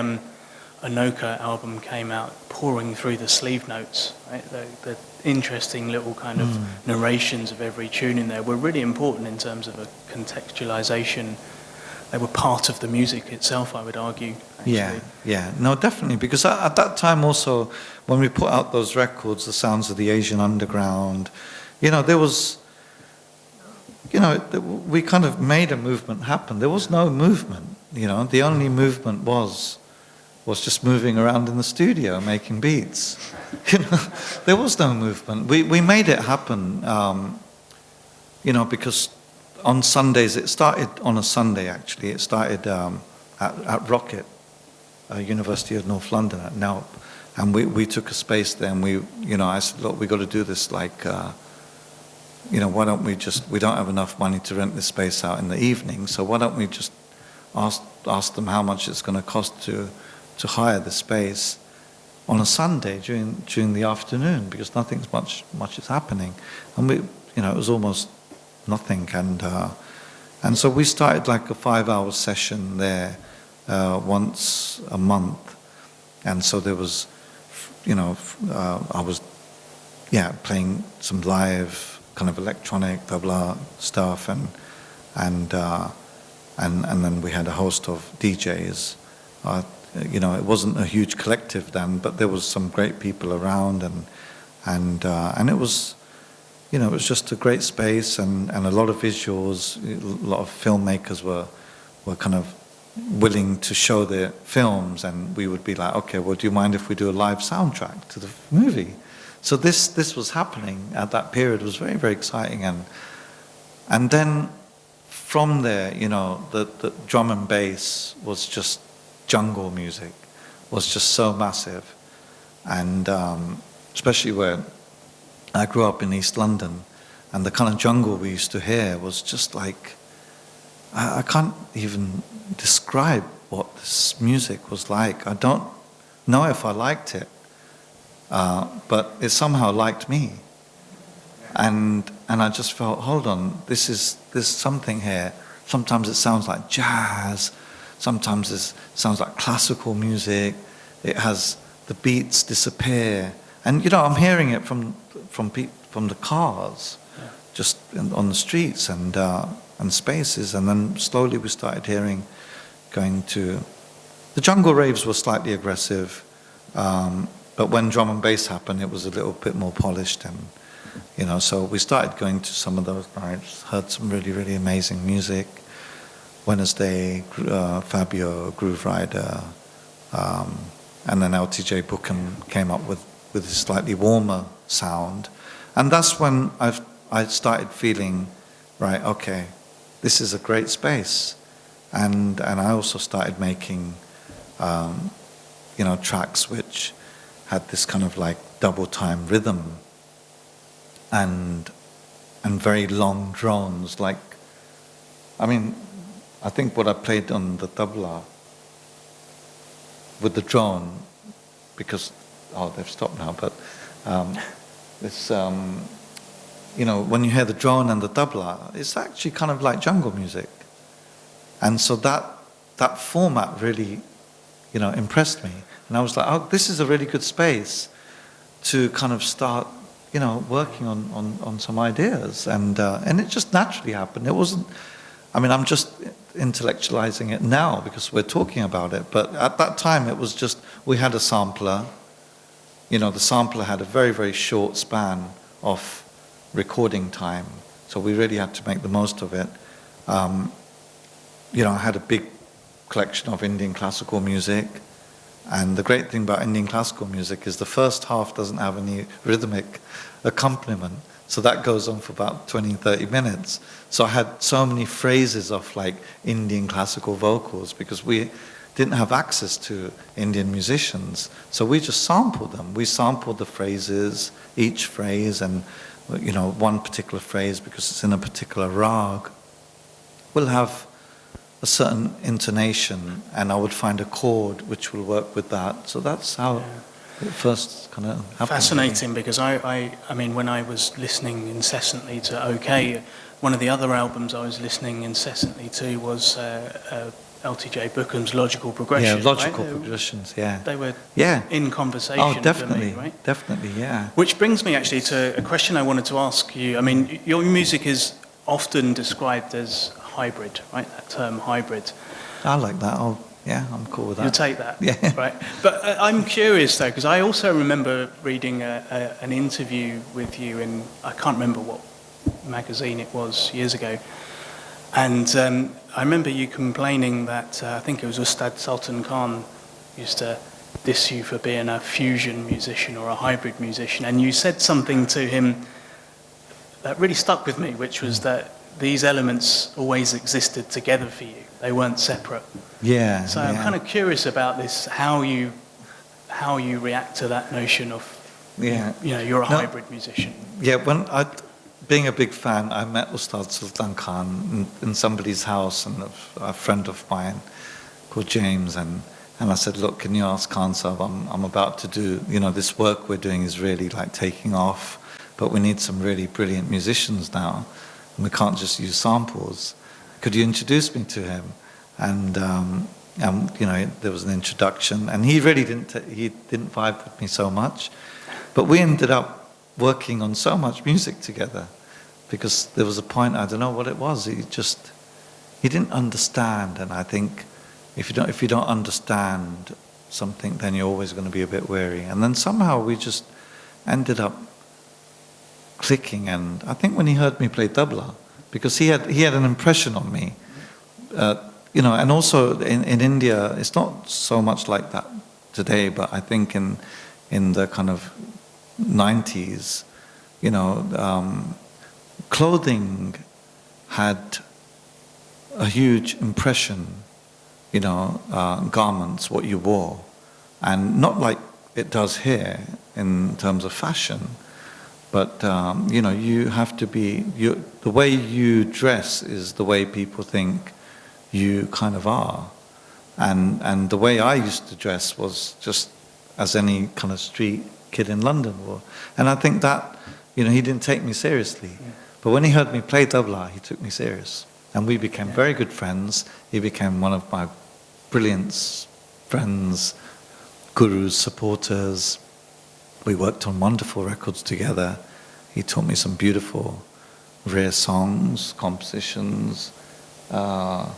Anoka album came out, pouring through the sleeve notes, right? The interesting little kind of narrations of every tune in there were really important in terms of a contextualization. They were part of the music itself, I would argue. Actually. Yeah. No, definitely. Because at that time also, when we put out those records, the sounds of the Asian underground, there was... we kind of made a movement happen. There was no movement, The only movement was just moving around in the studio making beats. There was no movement. We made it happen, because on Sundays, it started on a Sunday actually. It started at Rocket, University of North London at Naup, and we took a space there, and I said, look, we got to do this like. Why don't we don't have enough money to rent this space out in the evening, so why don't we just ask them how much it's going to cost to hire the space on a Sunday during the afternoon, because nothing's much is happening. And it was almost nothing, and so we started like a 5-hour session there once a month. And so there was, I was playing some live kind of electronic tabla stuff, and then we had a host of DJs. It wasn't a huge collective then, but there was some great people around, and it was, it was just a great space, and a lot of visuals. A lot of filmmakers were kind of willing to show their films, and we would be like, okay, well, do you mind if we do a live soundtrack to the movie? So this was happening at that period. It was very, very exciting. And then from there, you know, the drum and bass was just jungle music, was just so massive. And especially where I grew up in East London, and the kind of jungle we used to hear was just like, I can't even describe what this music was like. I don't know if I liked it, but it somehow liked me. And I just felt, hold on, there's something here. Sometimes it sounds like jazz, sometimes it sounds like classical music. It has, the beats disappear. And you know, I'm hearing it from the cars, just on the streets and spaces. And then slowly we started going to, the jungle raves were slightly aggressive, but when drum and bass happened, it was a little bit more polished. And you know, so we started going to some of those nights, heard some really, really amazing music. Wednesday, Fabio, Groove Rider, and then LTJ Bookham came up with a slightly warmer sound. And that's when I started feeling, right, okay, this is a great space. And I also started making, you know, tracks which had this kind of like double time rhythm and very long drones. Like, I mean, I think what I played on the tabla with the drone, because, they've stopped now, but this, you know, when you hear the drone and the tabla, it's actually kind of like jungle music. And so that format really, you know, impressed me. And I was like, oh, this is a really good space to kind of start, you know, working on some ideas. And it just naturally happened. It wasn't, I mean, I'm just intellectualizing it now because we're talking about it. But at that time, it was just, we had a sampler. You know, the sampler had a very, very short span of recording time. So we really had to make the most of it. You know, I had a big collection of Indian classical music. And the great thing about Indian classical music is the first half doesn't have any rhythmic accompaniment. So that goes on for about 20, 30 minutes. So I had so many phrases of like Indian classical vocals because we didn't have access to Indian musicians. So we just sampled them. We sampled the phrases, each phrase, and you know, one particular phrase, because it's in a particular rag, will have a certain intonation, and I would find a chord which will work with that. So that's how it first kind of happened. Fascinating, because I mean, when I was listening incessantly to OK, one of the other albums I was listening incessantly to was LTJ Bookham's Logical Progression. Yeah, Logical right? Progressions, yeah. They were yeah. in conversation. Oh, definitely, for me, right? Definitely, yeah. Which brings me actually to a question I wanted to ask you. I mean, your music is often described as hybrid, right? That term hybrid. I like that. Yeah, I'm cool with that. You'll take that, yeah. Right? But I'm curious though, because I also remember reading an interview with you in, I can't remember what magazine it was years ago, and I remember you complaining that I think it was Ustad Sultan Khan used to diss you for being a fusion musician or a hybrid musician, and you said something to him that really stuck with me, which was that these elements always existed together for you. They weren't separate. Yeah. So I'm kind of curious about this, how you react to that notion of, you know, you're a hybrid musician. Yeah, being a big fan, I met Ustad Sultan Khan in somebody's house, and a friend of mine called James, and I said, look, can you ask Khan Sahab, I'm about to do, you know, this work we're doing is really like taking off, but we need some really brilliant musicians now. And we can't just use samples. Could you introduce me to him? And you know, there was an introduction, and he really didn't vibe with me so much, but we ended up working on so much music together, because there was a point, I don't know what it was, he didn't understand. And I think if you don't understand something, then you're always going to be a bit wary. And then somehow we just ended up clicking. And I think when he heard me play tabla, because he had an impression on me, you know, and also in India, it's not so much like that today, but I think in the kind of 90s, you know, clothing had a huge impression, you know, garments, what you wore, and not like it does here in terms of fashion, but you know, you have to be, the way you dress is the way people think you kind of are, and the way I used to dress was just as any kind of street kid in London wore, and I think that, you know, he didn't take me seriously, but when he heard me play tabla, he took me serious. And we became very good friends. He became one of my brilliant friends, gurus, supporters. We worked on wonderful records together. He taught me some beautiful, rare songs, compositions. And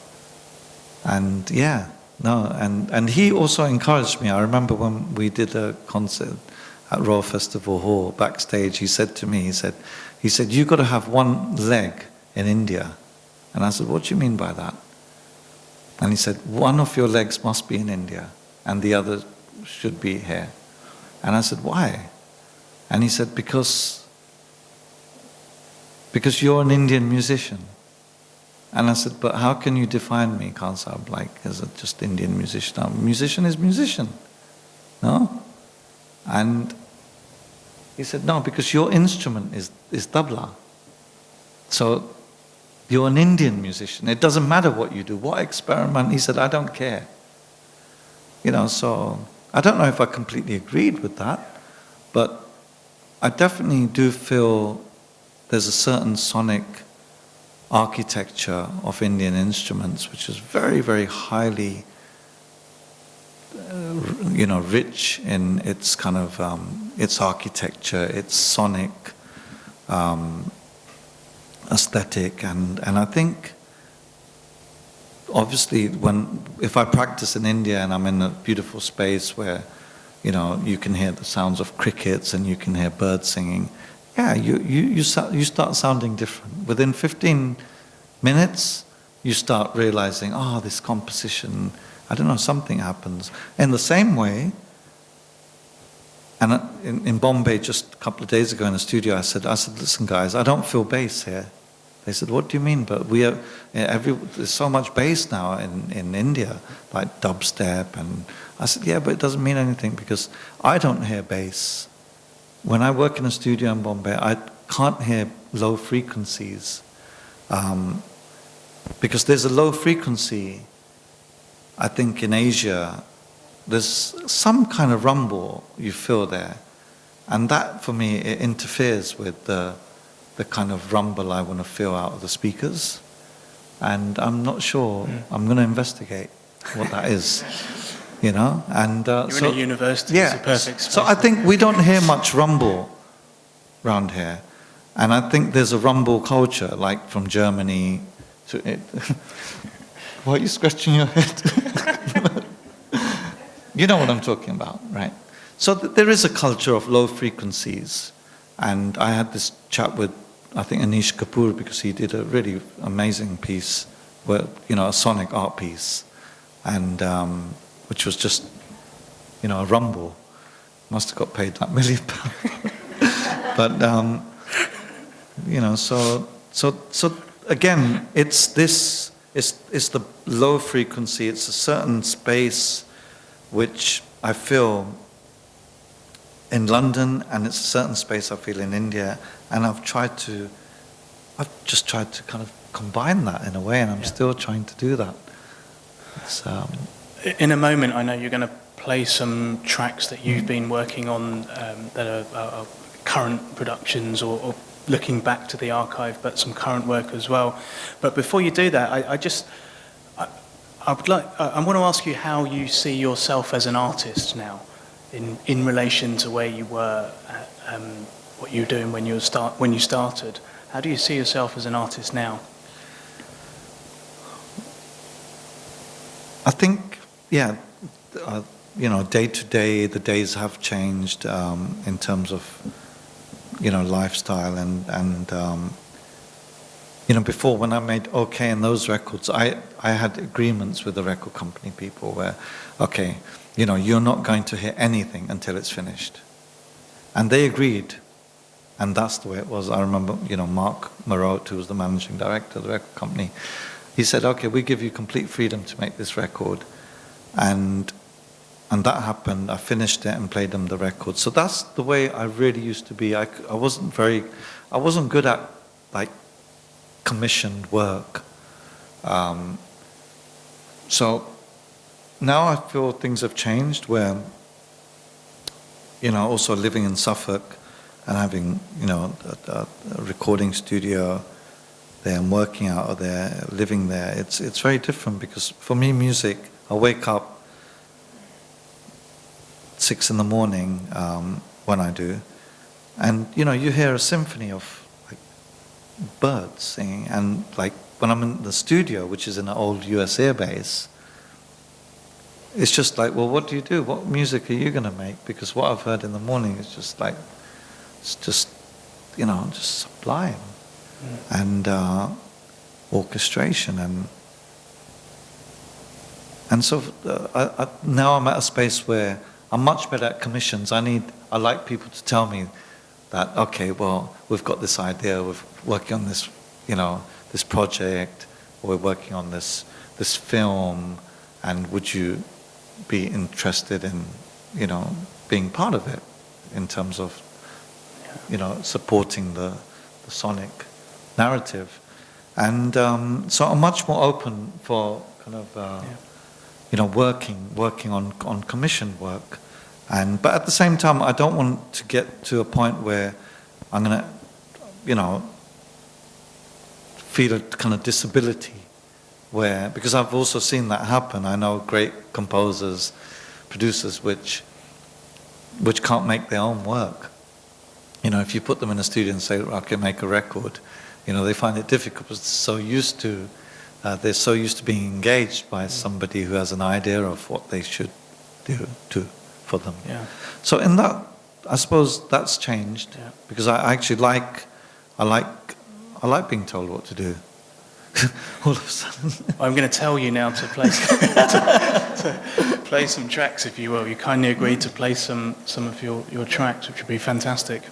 he also encouraged me. I remember when we did a concert at Royal Festival Hall, backstage, he said to me, he said, you've got to have one leg in India. And I said, what do you mean by that? And he said, one of your legs must be in India and the other should be here. And I said, why? And he said, because you're an Indian musician. And I said, but how can you define me, Khan Sahib, like as a just Indian musician? A musician is musician, no? And he said, no, because your instrument is tabla. So you're an Indian musician. It doesn't matter what you do, what experiment. He said, I don't care. You know, so I don't know if I completely agreed with that, but I definitely do feel there's a certain sonic architecture of Indian instruments which is very, very highly, you know, rich in its kind of, its architecture, its sonic, aesthetic, and I think obviously if I practice in India and I'm in a beautiful space where, you know, you can hear the sounds of crickets and you can hear birds singing, you start sounding different. Within 15 minutes you start realizing, this composition, I don't know, something happens. In the same way, and in Bombay just a couple of days ago in the studio, I said, listen guys, I don't feel bass here. They said, what do you mean? But there's so much bass now in India, like dubstep. And I said, yeah, but it doesn't mean anything because I don't hear bass. When I work in a studio in Bombay, I can't hear low frequencies. Because there's a low frequency, I think in Asia, there's some kind of rumble you feel there. And that, for me, it interferes with the kind of rumble I want to feel out of the speakers. And I'm not sure. I'm going to investigate what that is, you know. And You're in a university, it's a perfect space. So I think we don't hear much rumble around here. And I think there's a rumble culture, like from Germany to it. Why are you scratching your head? You know what I'm talking about, right? So there is a culture of low frequencies. And I had this chat with, I think, Anish Kapoor, because he did a really amazing piece, where, you know, a sonic art piece, and which was just, you know, a rumble. Must have got paid like £1 million. But, you know, so again, it's the low frequency, it's a certain space which I feel in London, and it's a certain space I feel in India, and I've just tried to kind of combine that in a way, and I'm still trying to do that. In a moment, I know you're going to play some tracks that you've been working on that are current productions or looking back to the archive, but some current work as well. But before you do that, I want to ask you how you see yourself as an artist now, in relation to where you were, what you were doing when you started. How do you see yourself as an artist now? I think, you know, day to day, the days have changed in terms of, you know, lifestyle and you know, before when I made OK and those records, I had agreements with the record company people where, okay, you know, you're not going to hear anything until it's finished. And they agreed. And that's the way it was. I remember, Mark Moreau, who was the managing director of the record company, he said, okay, we give you complete freedom to make this record. And that happened. I finished it and played them the record. So that's the way I really used to be. I wasn't good at like commissioned work. So now I feel things have changed where, also living in Suffolk and having, a recording studio there and working out of there, living there, it's very different because for me, music, I wake up 6 in the morning when I do, and you hear a symphony of like birds singing, and like when I'm in the studio, which is in an old US air base, it's just like, well, what do you do? What music are you going to make? Because what I've heard in the morning is just like, it's just, just sublime. And orchestration. And so now I'm at a space where I'm much better at commissions. I like people to tell me that, okay, well, we've got this idea, we're working on this, this project, or we're working on this film, and would you be interested in, being part of it in terms of, supporting the sonic narrative. And so I'm much more open for kind of, working on commissioned work. But at the same time, I don't want to get to a point where I'm going to, feel a kind of disability because I've also seen that happen. I know great composers, producers, which can't make their own work. If you put them in a studio and say, okay, make a record, they find it difficult because they're so used to being engaged by somebody who has an idea of what they should do for them. Yeah. So in that, I suppose that's changed because I actually like being told what to do. All of a sudden. I'm going to tell you now to play to play some tracks, if you will. You kindly agreed to play some of your tracks, which would be fantastic.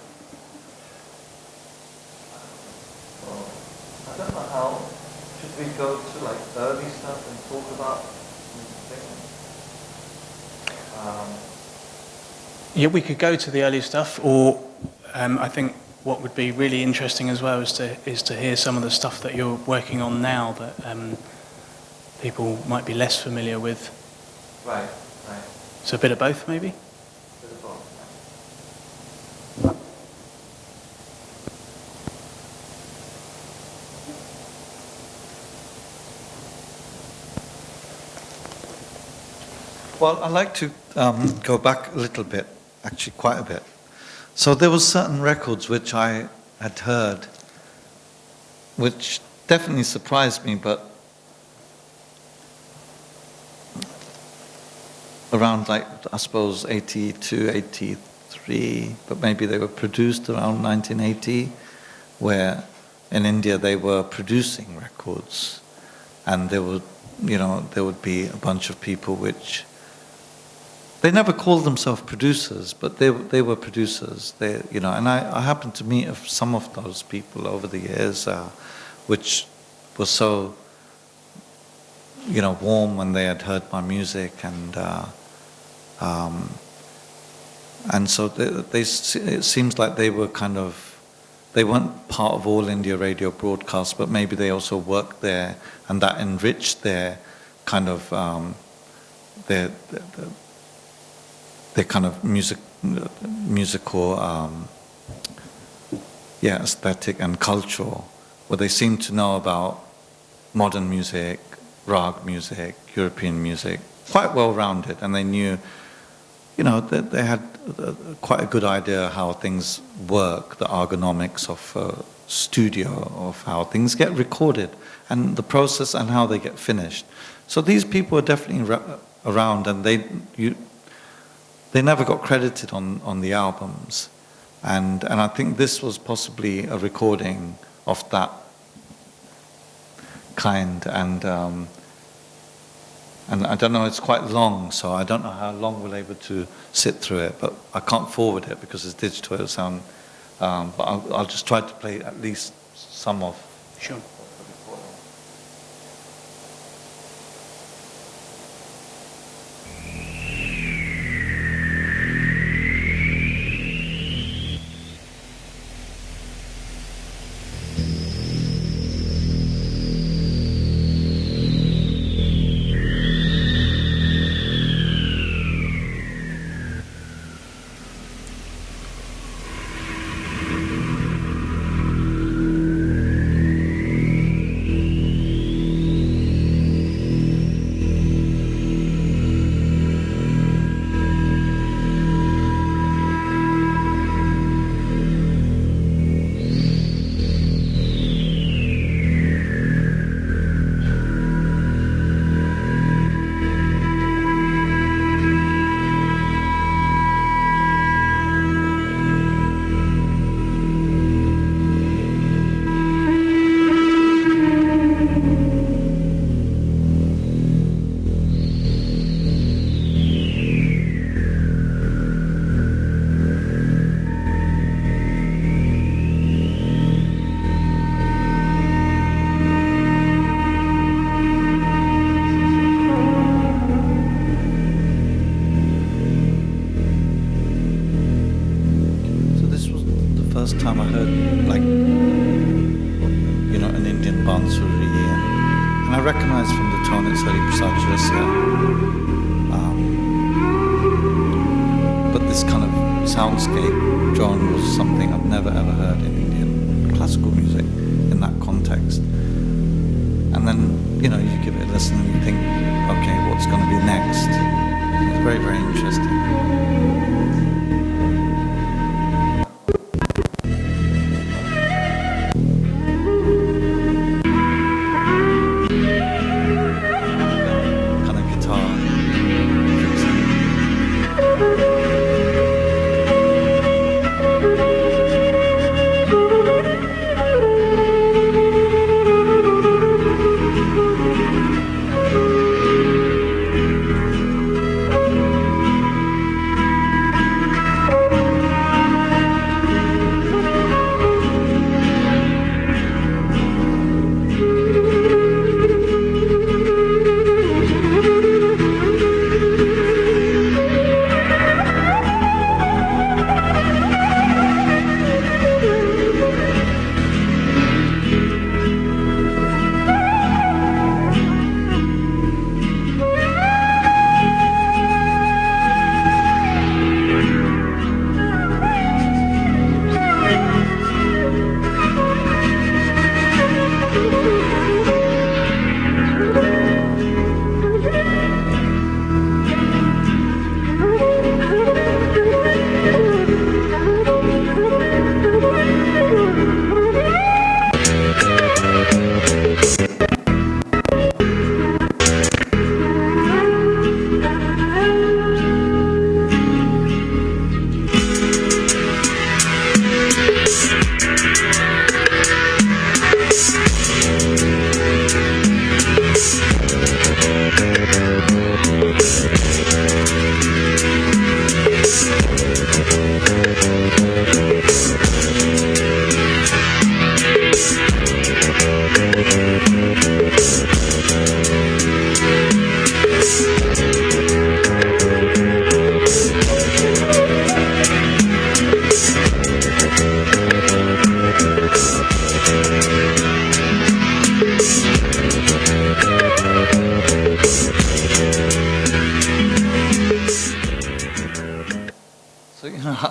I don't know how. Should we go to like early stuff and talk about things? Yeah, we could go to the early stuff, or I think what would be really interesting as well is to hear some of the stuff that you're working on now that people might be less familiar with. Right. So a bit of both, maybe? A bit of both. Well, I'd like to go back a little bit, actually quite a bit. So there were certain records which I had heard, which definitely surprised me, but around like, I suppose, 82, 83, but maybe they were produced around 1980, where in India they were producing records, and there would be a bunch of people which they never called themselves producers, but they were producers. And I happened to meet some of those people over the years, which were so, warm when they had heard my music, and so it seems like they were they weren't part of All India Radio broadcasts, but maybe they also worked there, and that enriched their kind of their kind of musical aesthetic and cultural, where they seemed to know about modern music, rag music, European music, quite well-rounded, and they knew, that they had quite a good idea how things work, the ergonomics of a studio, of how things get recorded, and the process and how they get finished. So these people are definitely around, and they never got credited on the albums, and I think this was possibly a recording of that kind, and And I don't know, it's quite long, so I don't know how long we'll be able to sit through it, but I can't forward it because it's digital, it'll sound, but I'll just try to play at least some of. Sure. First time I heard, like, you know, an Indian bansuri, and I recognized from the tone it's very Prasad. But this kind of soundscape drawn was something I've never ever heard in Indian classical music in that context. And then, you know, you give it a listen and you think, okay, what's going to be next? It's very, very interesting.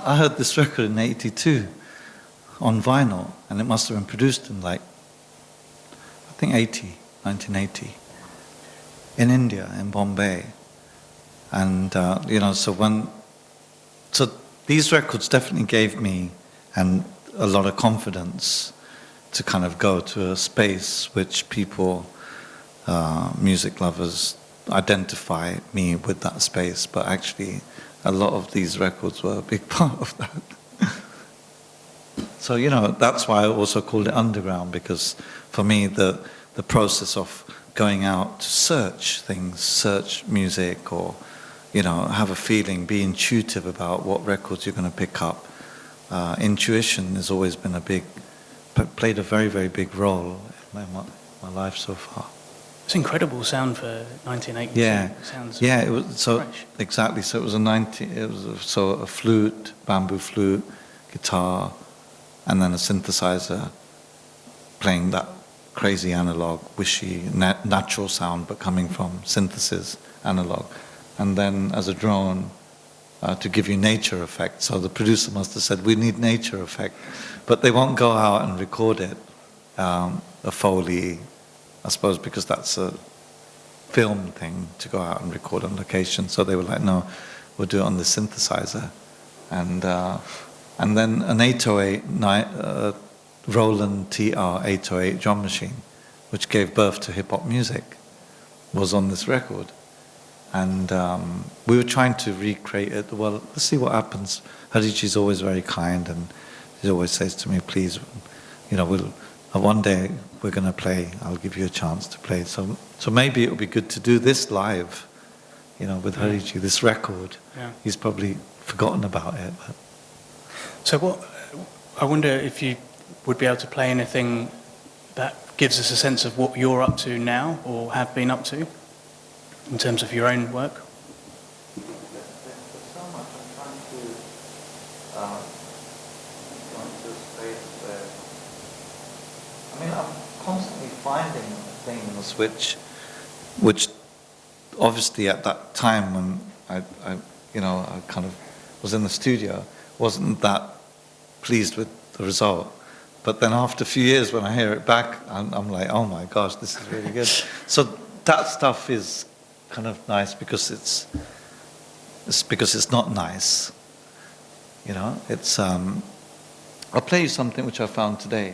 I heard this record in '82 on vinyl, and it must have been produced in, like, I think 1980, in India, in Bombay. And, you know, so these records definitely gave me a lot of confidence to kind of go to a space which people, music lovers, identify me with that space, but actually a lot of these records were a big part of that. So, you know, that's why I also called it underground, because for me the process of going out to search things, search music, or have a feeling, be intuitive about what records you're going to pick up. Intuition has always been played a very, very big role in my life so far. It's incredible sound for 1982. Yeah, It sounds it was so fresh. exactly. So it was a flute, bamboo flute, guitar, and then a synthesizer playing that crazy analog, wishy, natural sound, but coming from synthesis analog, and then as a drone to give you nature effect. So the producer must have said, "We need nature effect," but they won't go out and record it, a Foley, I suppose, because that's a film thing to go out and record on location. So they were like, "No, we'll do it on the synthesizer," and then an 808 Roland TR 808 drum machine, which gave birth to hip hop music, was on this record. And we were trying to recreate it. Well, let's see what happens. Hariji's always very kind, and he always says to me, "Please, one day we're going to play. I'll give you a chance to play." So maybe it would be good to do this live, with Hariji, this record. Yeah. He's probably forgotten about it. But. So I wonder if you would be able to play anything that gives us a sense of what you're up to now or have been up to in terms of your own work. There's so much I'm trying to go into a space where I'm constantly finding things which obviously at that time when I kind of was in the studio, wasn't that pleased with the result. But then after a few years when I hear it back, I'm like, oh my gosh, this is really good. So that stuff is kind of nice because it's not nice. It's I'll play you something which I found today.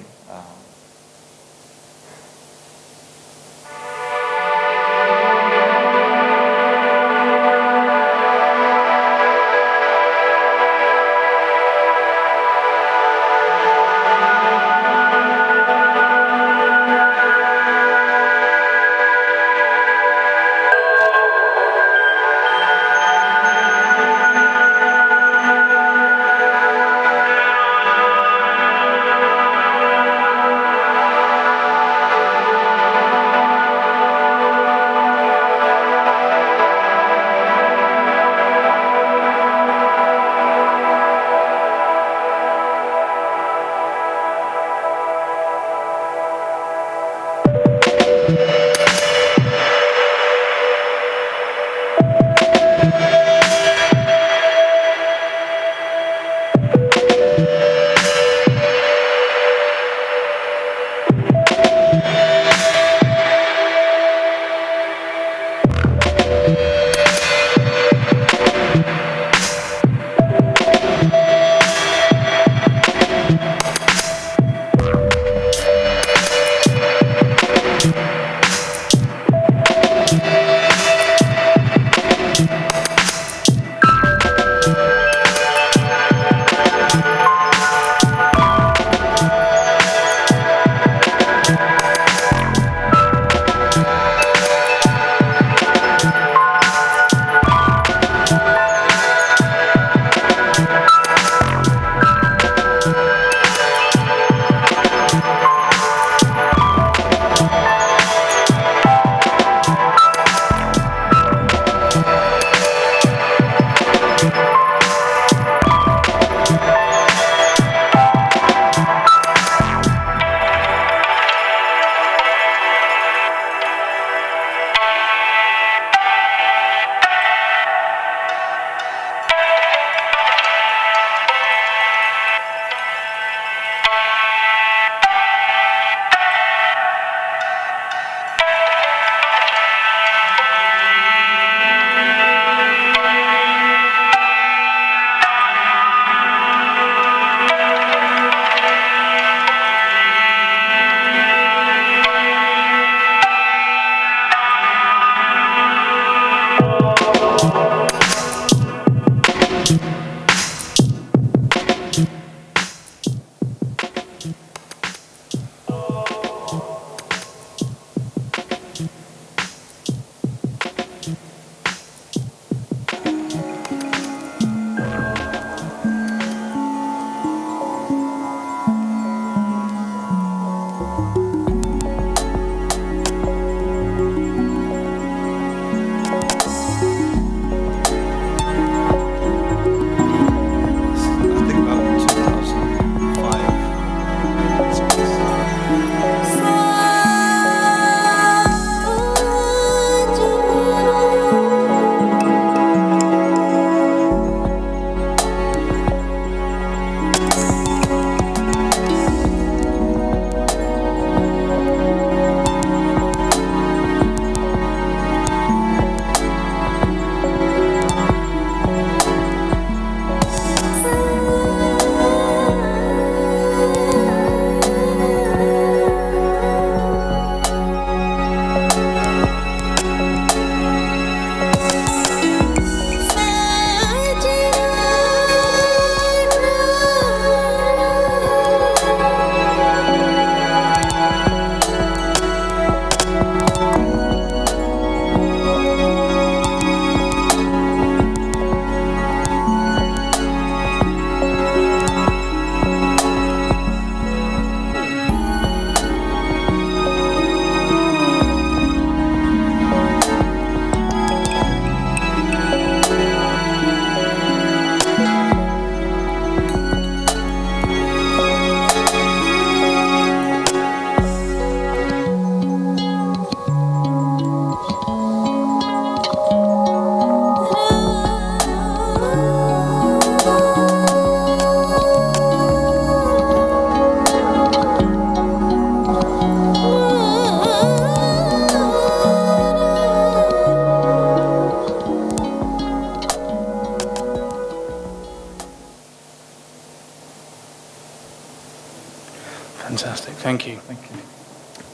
thank you. Thank you.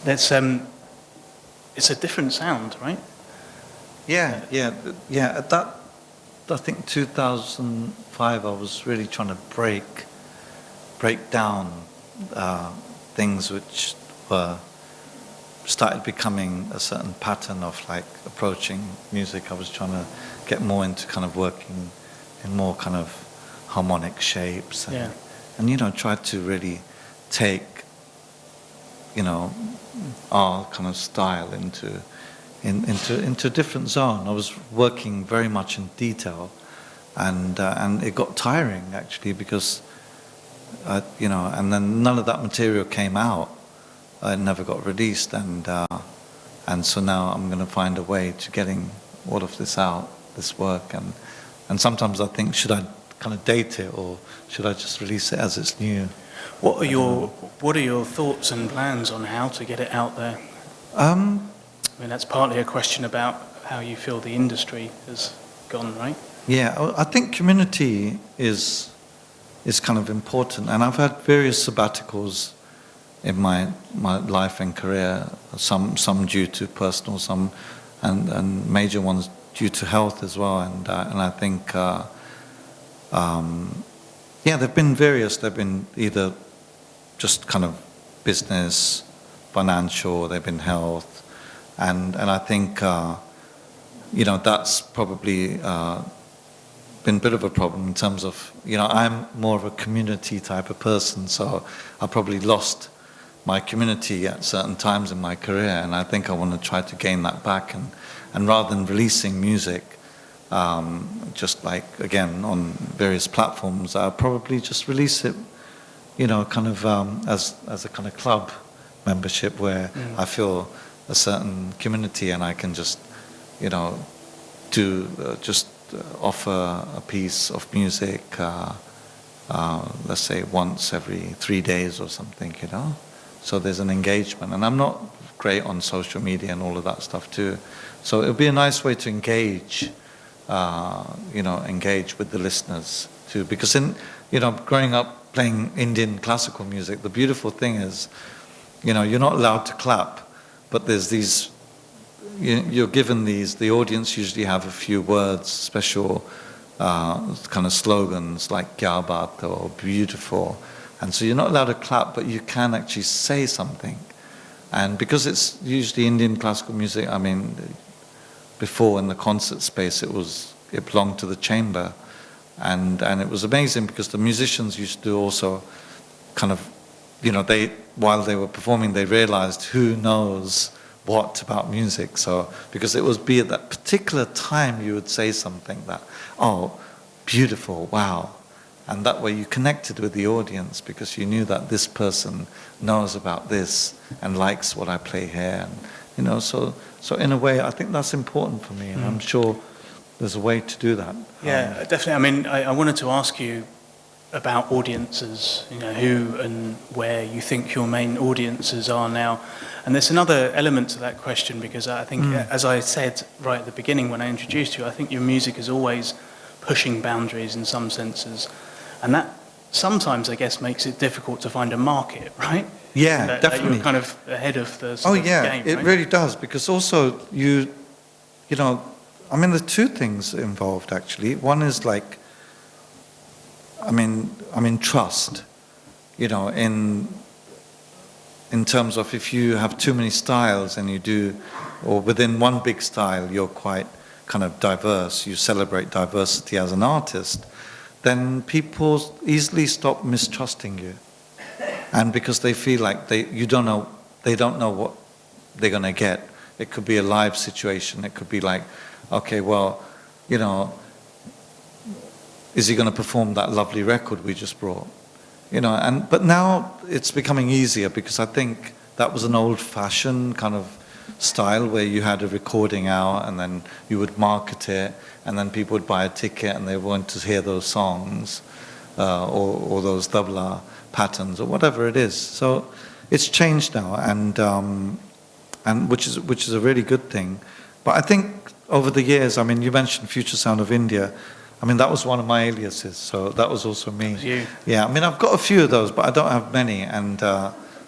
That's it's a different sound, right? Yeah. At that, I think 2005, I was really trying to break down things which started becoming a certain pattern of like approaching music. I was trying to get more into kind of working in more kind of harmonic shapes and try to really take our kind of style into a different zone. I was working very much in detail, and it got tiring actually because and then none of that material came out. It never got released, and so now I'm going to find a way to getting all of this out, this work, and sometimes I think, should I kind of date it or should I just release it as it's new? What are your thoughts and plans on how to get it out there? I mean, that's partly a question about how you feel the industry has gone, right? Yeah, I think community is kind of important, and I've had various sabbaticals in my life and career. Some due to personal, some and major ones due to health as well. And I think they've been various. They've been either just kind of business, financial. They've been health, and I think that's probably been a bit of a problem in terms of I'm more of a community type of person, so I probably lost my community at certain times in my career, and I think I want to try to gain that back, and rather than releasing music just like again on various platforms, I'll probably just release it kind of as a kind of club membership where I feel a certain community and I can just do just offer a piece of music let's say once every 3 days or something, so there's an engagement. And I'm not great on social media and all of that stuff too, so it would be a nice way to engage engage with the listeners too, because growing up playing Indian classical music, the beautiful thing is you're not allowed to clap, but there's these you're given these, the audience usually have a few words, special kind of slogans like kya baat or beautiful, and so you're not allowed to clap, but you can actually say something. And because it's usually Indian classical music, I mean, before in the concert space it belonged to the chamber, and it was amazing because the musicians used to also kind of they, while they were performing, they realized who knows what about music. So because it was be at that particular time you would say something that, oh, beautiful, wow, and that way you connected with the audience because you knew that this person knows about this and likes what I play here, and so in a way I think that's important for me, and I'm sure there's a way to do that. Yeah, definitely. I mean, I wanted to ask you about audiences, who and where you think your main audiences are now. And there's another element to that question, because I think, as I said right at the beginning when I introduced you, I think your music is always pushing boundaries in some senses. And that sometimes, I guess, makes it difficult to find a market, right? Yeah, definitely. That you're kind of ahead of the game, it right? really does, because also I mean, there's two things involved actually. One is like, I mean trust, in terms of if you have too many styles and you do, or within one big style you're quite kind of diverse, you celebrate diversity as an artist, then people easily stop mistrusting you. And because they feel like they don't know what they're going to get. It could be a live situation, it could be like, okay, well, is he going to perform that lovely record we just brought? But now it's becoming easier, because I think that was an old-fashioned kind of style where you had a recording out and then you would market it and then people would buy a ticket and they wanted to hear those songs or those tabla patterns or whatever it is. So it's changed now, and which is a really good thing. But I think over the years, I mean, you mentioned Future Sound of India. I mean, that was one of my aliases, so that was also me. You. Yeah, I mean, I've got a few of those, but I don't have many. And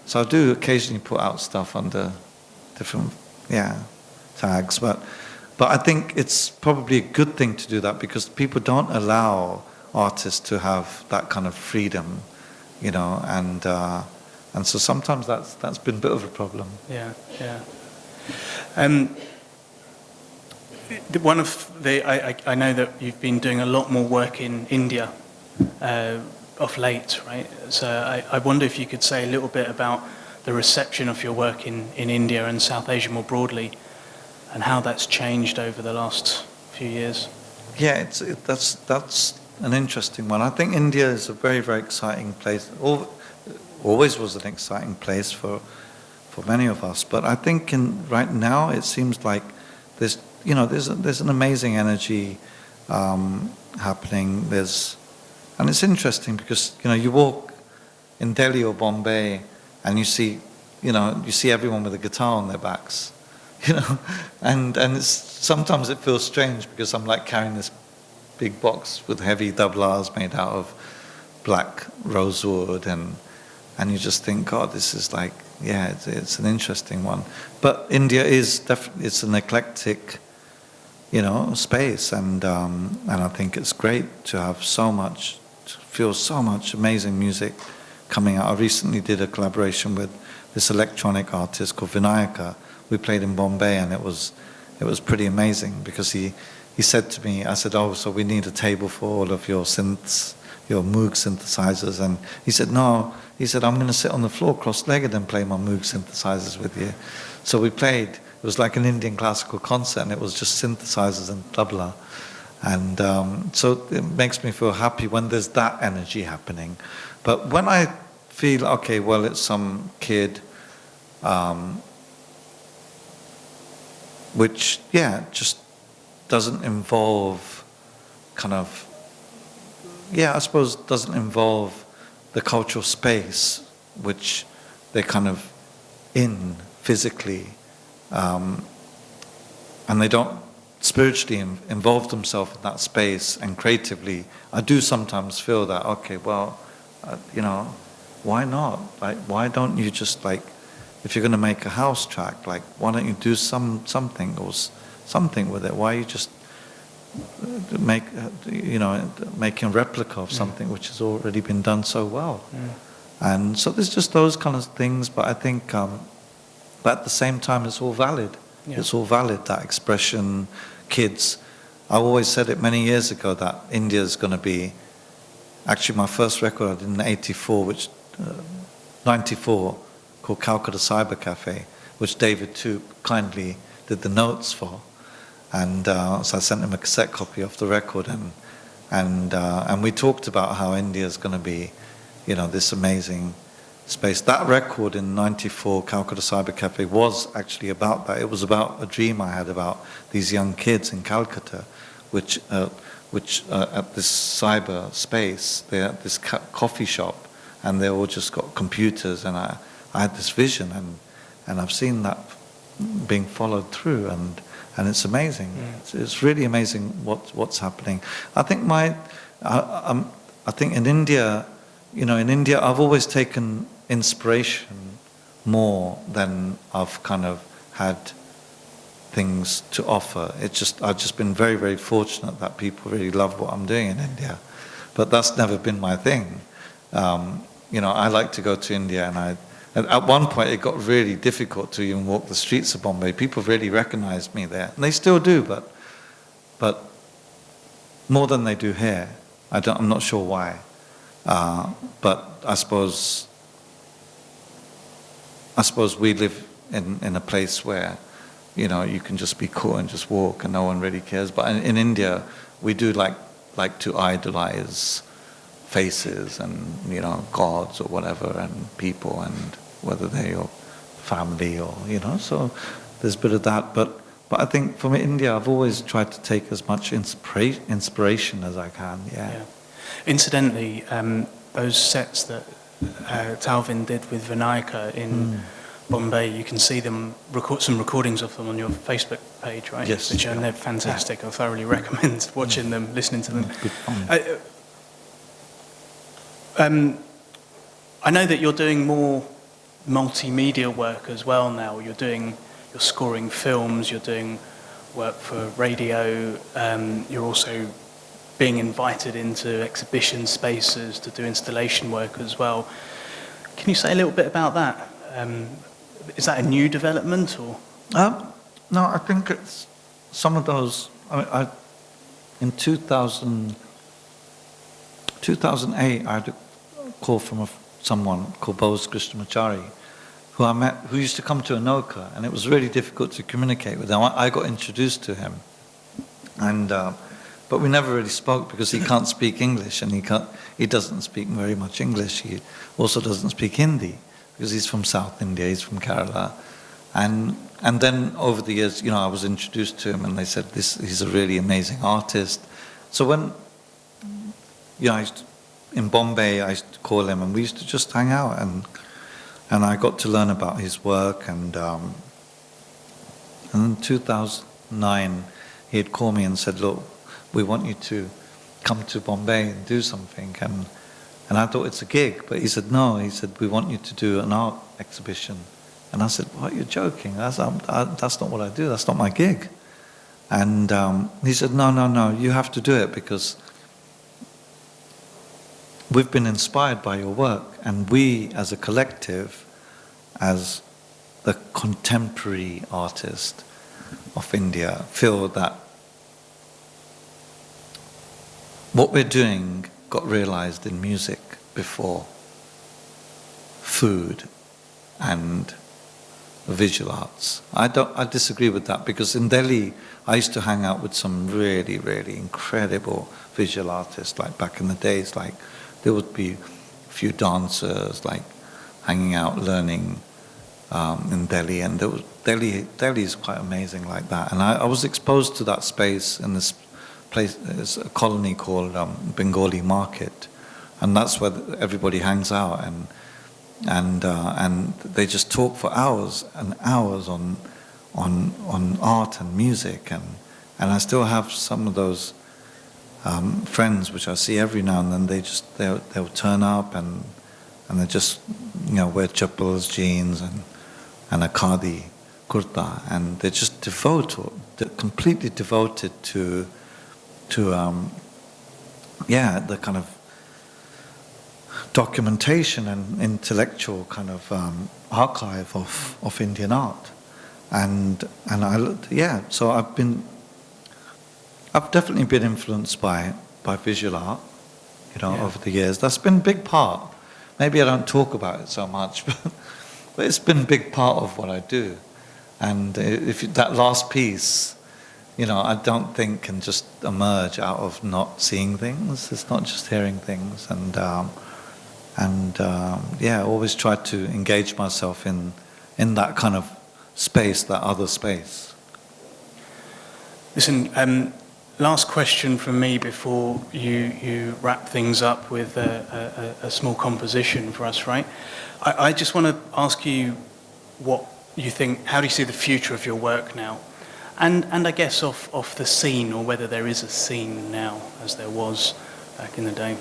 So I do occasionally put out stuff under different tags, but I think it's probably a good thing to do that because people don't allow artists to have that kind of freedom, you know, and so sometimes that's been a bit of a problem. Yeah. One of the I know that you've been doing a lot more work in India of late, right? So I wonder if you could say a little bit about the reception of your work in India and South Asia more broadly, and how that's changed over the last few years. Yeah, that's an interesting one. I think India is a very, very exciting place. Always was an exciting place for many of us. But I think right now it seems like there's an amazing energy happening. And it's interesting because you walk in Delhi or Bombay and you see everyone with a guitar on their backs. And sometimes it feels strange because I'm like carrying this big box with heavy tablas made out of black rosewood, and you just think, God, this is like, it's an interesting one. But India is definitely, it's an eclectic, space, and I think it's great to have feel so much amazing music coming out. I recently did a collaboration with this electronic artist called Vinayaka. We played in Bombay, and it was pretty amazing because he said to me, I said, oh, so we need a table for all of your synths, your Moog synthesizers, and he said, no, I'm going to sit on the floor cross-legged and play my Moog synthesizers with you. So we played, it was like an Indian classical concert, and it was just synthesizers and tabla. And so it makes me feel happy when there's that energy happening. But when I feel, okay, well, it's some kid, which, just doesn't involve doesn't involve the cultural space which they're kind of in physically, and they don't spiritually involve themselves in that space and creatively. I do sometimes feel that, okay, well, why not? Like, why don't you just, like, if you're going to make a house track, like, why don't you do something with it? Why are you just making a replica of something which has already been done so well? And so there's just those kind of things, but I think but at the same time it's all valid. It's all valid, that expression. Kids, I always said it many years ago that India is going to be, actually my first record I did in 94, called Calcutta Cyber Cafe, which David Toop kindly did the notes for. And so I sent him a cassette copy of the record, and we talked about how India is going to be, this amazing space. That record in 94, Calcutta Cyber Cafe, was actually about that. It was about a dream I had about these young kids in Calcutta, which at this cyber space, they're at this coffee shop, and they all just got computers, and I had this vision, and I've seen that being followed through, and it's amazing. It's really amazing what's happening. I think I think in India, I've always taken inspiration more than I've kind of had things to offer. I've just been very, very fortunate that people really love what I'm doing in India, but that's never been my thing. I like to go to India, and at one point it got really difficult to even walk the streets of Bombay. People really recognized me there, and they still do, but more than they do here. I'm not sure why, but I suppose we live in a place where you can just be cool and just walk and no one really cares. But in India, we do like to idolize faces and gods or whatever, and people, and whether they're your family or so there's a bit of that. But I think from India, I've always tried to take as much inspiration as I can. Yeah. Incidentally, those sets that Talvin did with Vinayaka in Bombay, you can see them some recordings of them on your Facebook page, right? Yes. And they're fantastic. I thoroughly recommend watching them, listening to them. Good fun. I know that you're doing more multimedia work as well now. You're scoring films, you're doing work for radio, you're also being invited into exhibition spaces to do installation work as well. Can you say a little bit about that? Is that a new development or? No, I think it's some of those. In 2008, I had a call from someone called Bose Krishnamachari, who I met, who used to come to Anoka, and it was really difficult to communicate with him. I got introduced to him, and but we never really spoke because he can't speak English, and he doesn't speak very much English. He also doesn't speak Hindi because he's from South India, he's from Kerala, and then over the years, I was introduced to him, and they said he's a really amazing artist. So when in Bombay, I used to call him, and we used to just hang out, and I got to learn about his work, and in 2009, he had called me and said, "Look, we want you to come to Bombay and do something," and I thought it's a gig, but he said, "No," he said, "We want you to do an art exhibition." And I said, "What, you're joking? That's not what I do, that's not my gig." And he said, No, you have to do it because we've been inspired by your work, and we as a collective, as the contemporary artist of India, feel that what we're doing got realized in music before food and visual arts. I disagree with that, because in Delhi I used to hang out with some really, really incredible visual artists, like back in the days, like there would be a few dancers like hanging out learning in Delhi, and Delhi is quite amazing like that. And I was exposed to that space in this place. There's a colony called Bengali Market, and that's where everybody hangs out, and they just talk for hours and hours on art and music, and I still have some of those friends which I see every now and then. They'll turn up and they just wear chappals, jeans and a khadi kurta, and they're just completely devoted to the kind of documentation and intellectual kind of archive of Indian art, and so I've definitely been influenced by visual art, over the years. That's been a big part. Maybe I don't talk about it so much, but it's been a big part of what I do. And that last piece, I don't think can just emerge out of not seeing things. It's not just hearing things, and always try to engage myself in that kind of space, that other space. Listen, last question from me before you wrap things up with a small composition for us, right? I just want to ask you what you think, how do you see the future of your work now? And I guess of the scene, or whether there is a scene now as there was back in the day.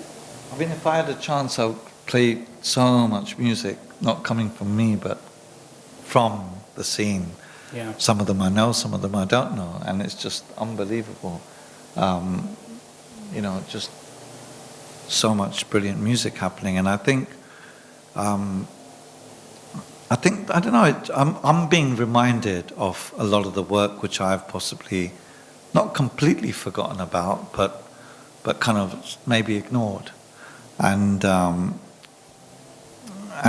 I mean, if I had a chance, I would play so much music, not coming from me, but from the scene. Yeah. Some of them I know, some of them I don't know, and it's just unbelievable. Just so much brilliant music happening, and I think I don't know. I'm being reminded of a lot of the work which I've possibly not completely forgotten about, but kind of maybe ignored, and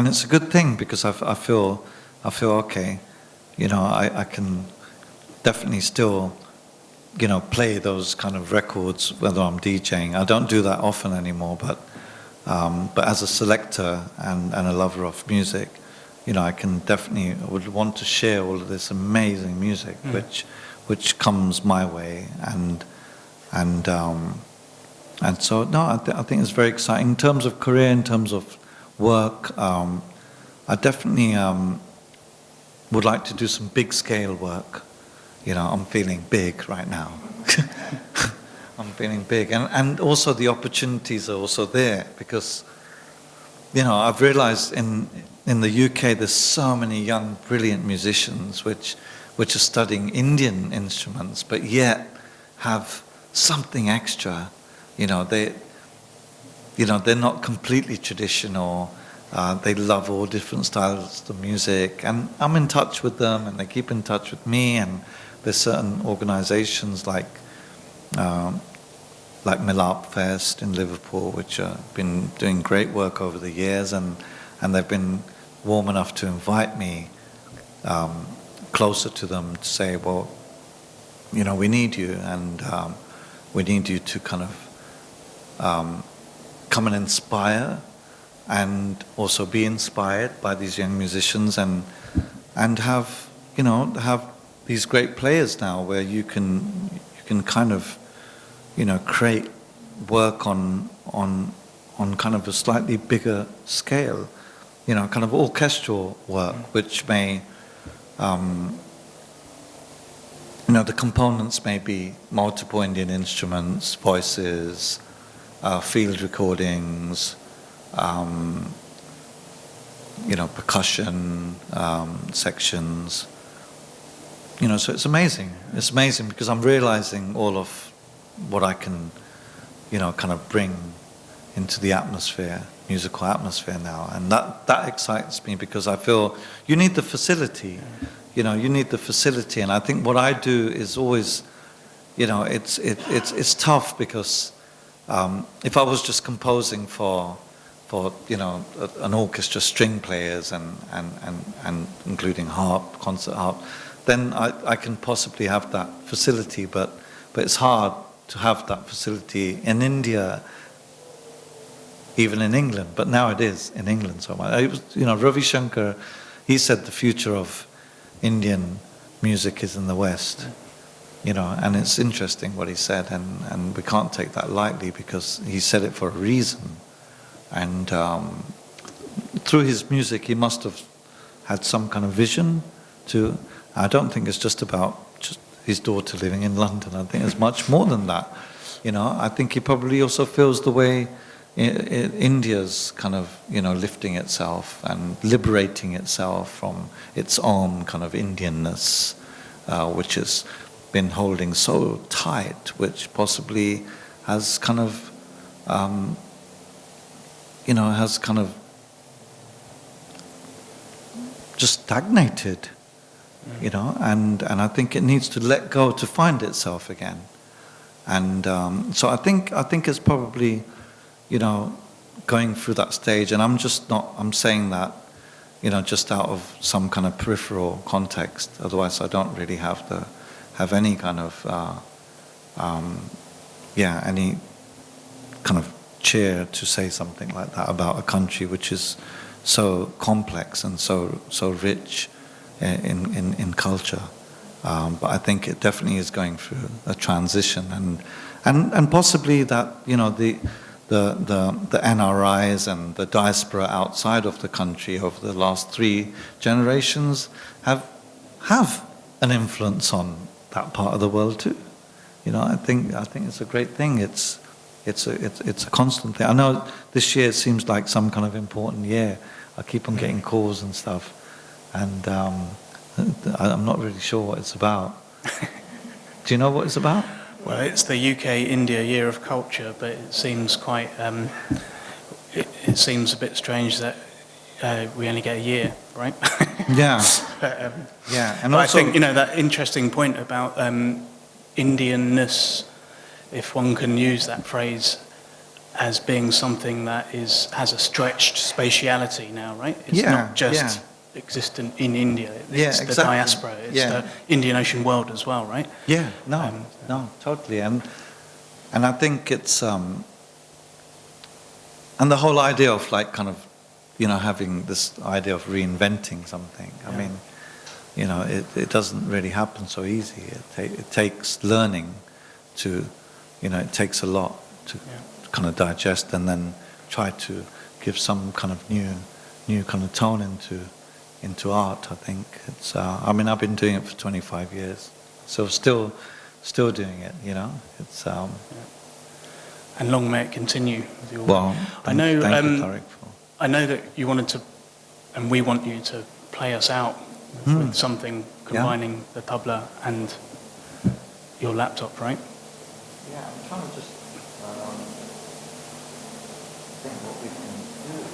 it's a good thing, because I feel okay. I can definitely still play those kind of records whether I'm DJing. I don't do that often anymore, but as a selector and a lover of music, I would want to share all of this amazing music which comes my way, and so I think it's very exciting in terms of career, in terms of work. I definitely would like to do some big scale work. I'm feeling big right now. I'm feeling big, and also the opportunities are also there, because I've realized in the UK there's so many young, brilliant musicians which are studying Indian instruments, but yet have something extra. They're not completely traditional. They love all different styles of music, and I'm in touch with them, and they keep in touch with me. And there's certain organisations like Milap Fest in Liverpool, which have been doing great work over the years, and they've been warm enough to invite me closer to them to say, well, we need you, and we need you to kind of come and inspire, and also be inspired by these young musicians, and have these great players now where you can kind of create work on kind of a slightly bigger scale, kind of orchestral work, which may the components may be multiple Indian instruments, voices, field recordings, percussion sections. So it's amazing. It's amazing because I'm realizing all of what I can, kind of bring into the atmosphere, musical atmosphere now, and that excites me because I feel you need the facility. You need the facility, and I think what I do is always, it's tough because if I was just composing for an orchestra, string players and including harp, concert harp, then I can possibly have that facility, but it's hard to have that facility in India, even in England. But now it is in England so much. It was, Ravi Shankar, he said the future of Indian music is in the West. And it's interesting what he said, and we can't take that lightly because he said it for a reason. And through his music, he must have had some kind of vision to. I don't think it's just about just his daughter living in London. I think it's much more than that. I think he probably also feels the way India's kind of, lifting itself and liberating itself from its own kind of Indianness, which has been holding so tight, which possibly has kind of, just stagnated, and I think it needs to let go to find itself again. And so I think it's probably, going through that stage, and I'm saying that, just out of some kind of peripheral context. Otherwise, I don't really have any kind of, any kind of cheer to say something like that about a country which is so complex and so rich in culture. But I think it definitely is going through a transition, and possibly that the NRIs and the diaspora outside of the country over the last 3 generations have an influence on that part of the world too. I think it's a great thing. It's a constant thing. I know this year seems like some kind of important year. I keep on getting calls and stuff, and I'm not really sure what it's about. Do you know what it's about? Well, it's the UK-India Year of Culture, but it seems quite. It seems a bit strange that we only get a year, right? Yeah. Yeah, and but also, I think that interesting point about Indianness, if one can use that phrase, as being something that has a stretched spatiality now, right? It's not just existent in India. It's the diaspora. It's the Indian Ocean world as well, right? Yeah. No, totally. And I think it's and the whole idea of like kind of having this idea of reinventing something. I mean, it doesn't really happen so easy. It takes learning to, it takes a lot to kind of digest and then try to give some kind of new kind of tone into art. I think it's. I mean, I've been doing it for 25 years, so still doing it. It's. And long may it continue. With your well, I know. Thank you, Tariq, I know that you wanted to, and we want you to play us out with something combining the tabla and your laptop, right? Yeah, I'm trying to just think what we can do.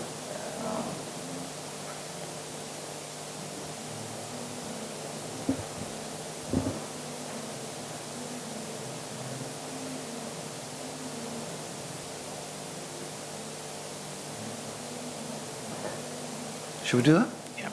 Should we do that? Yeah.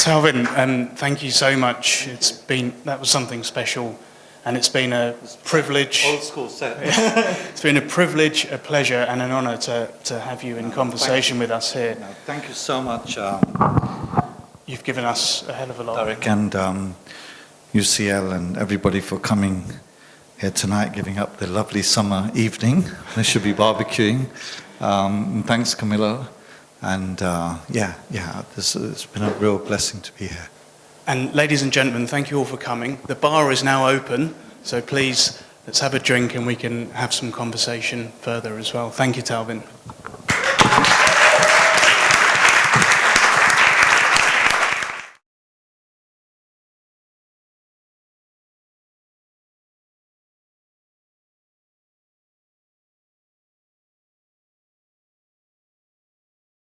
Talvin, thank you so much. That was something special, and it's been a privilege. Old school set. It's been a privilege, a pleasure, and an honour to have you in conversation with us here. No, thank you so much, You've given us a hell of a lot. Derek and UCL and everybody for coming here tonight, giving up the lovely summer evening. They should be barbecuing. And thanks, Camilla. And it's been a real blessing to be here. And ladies and gentlemen, thank you all for coming. The bar is now open, so please let's have a drink and we can have some conversation further as well. Thank you, Talvin.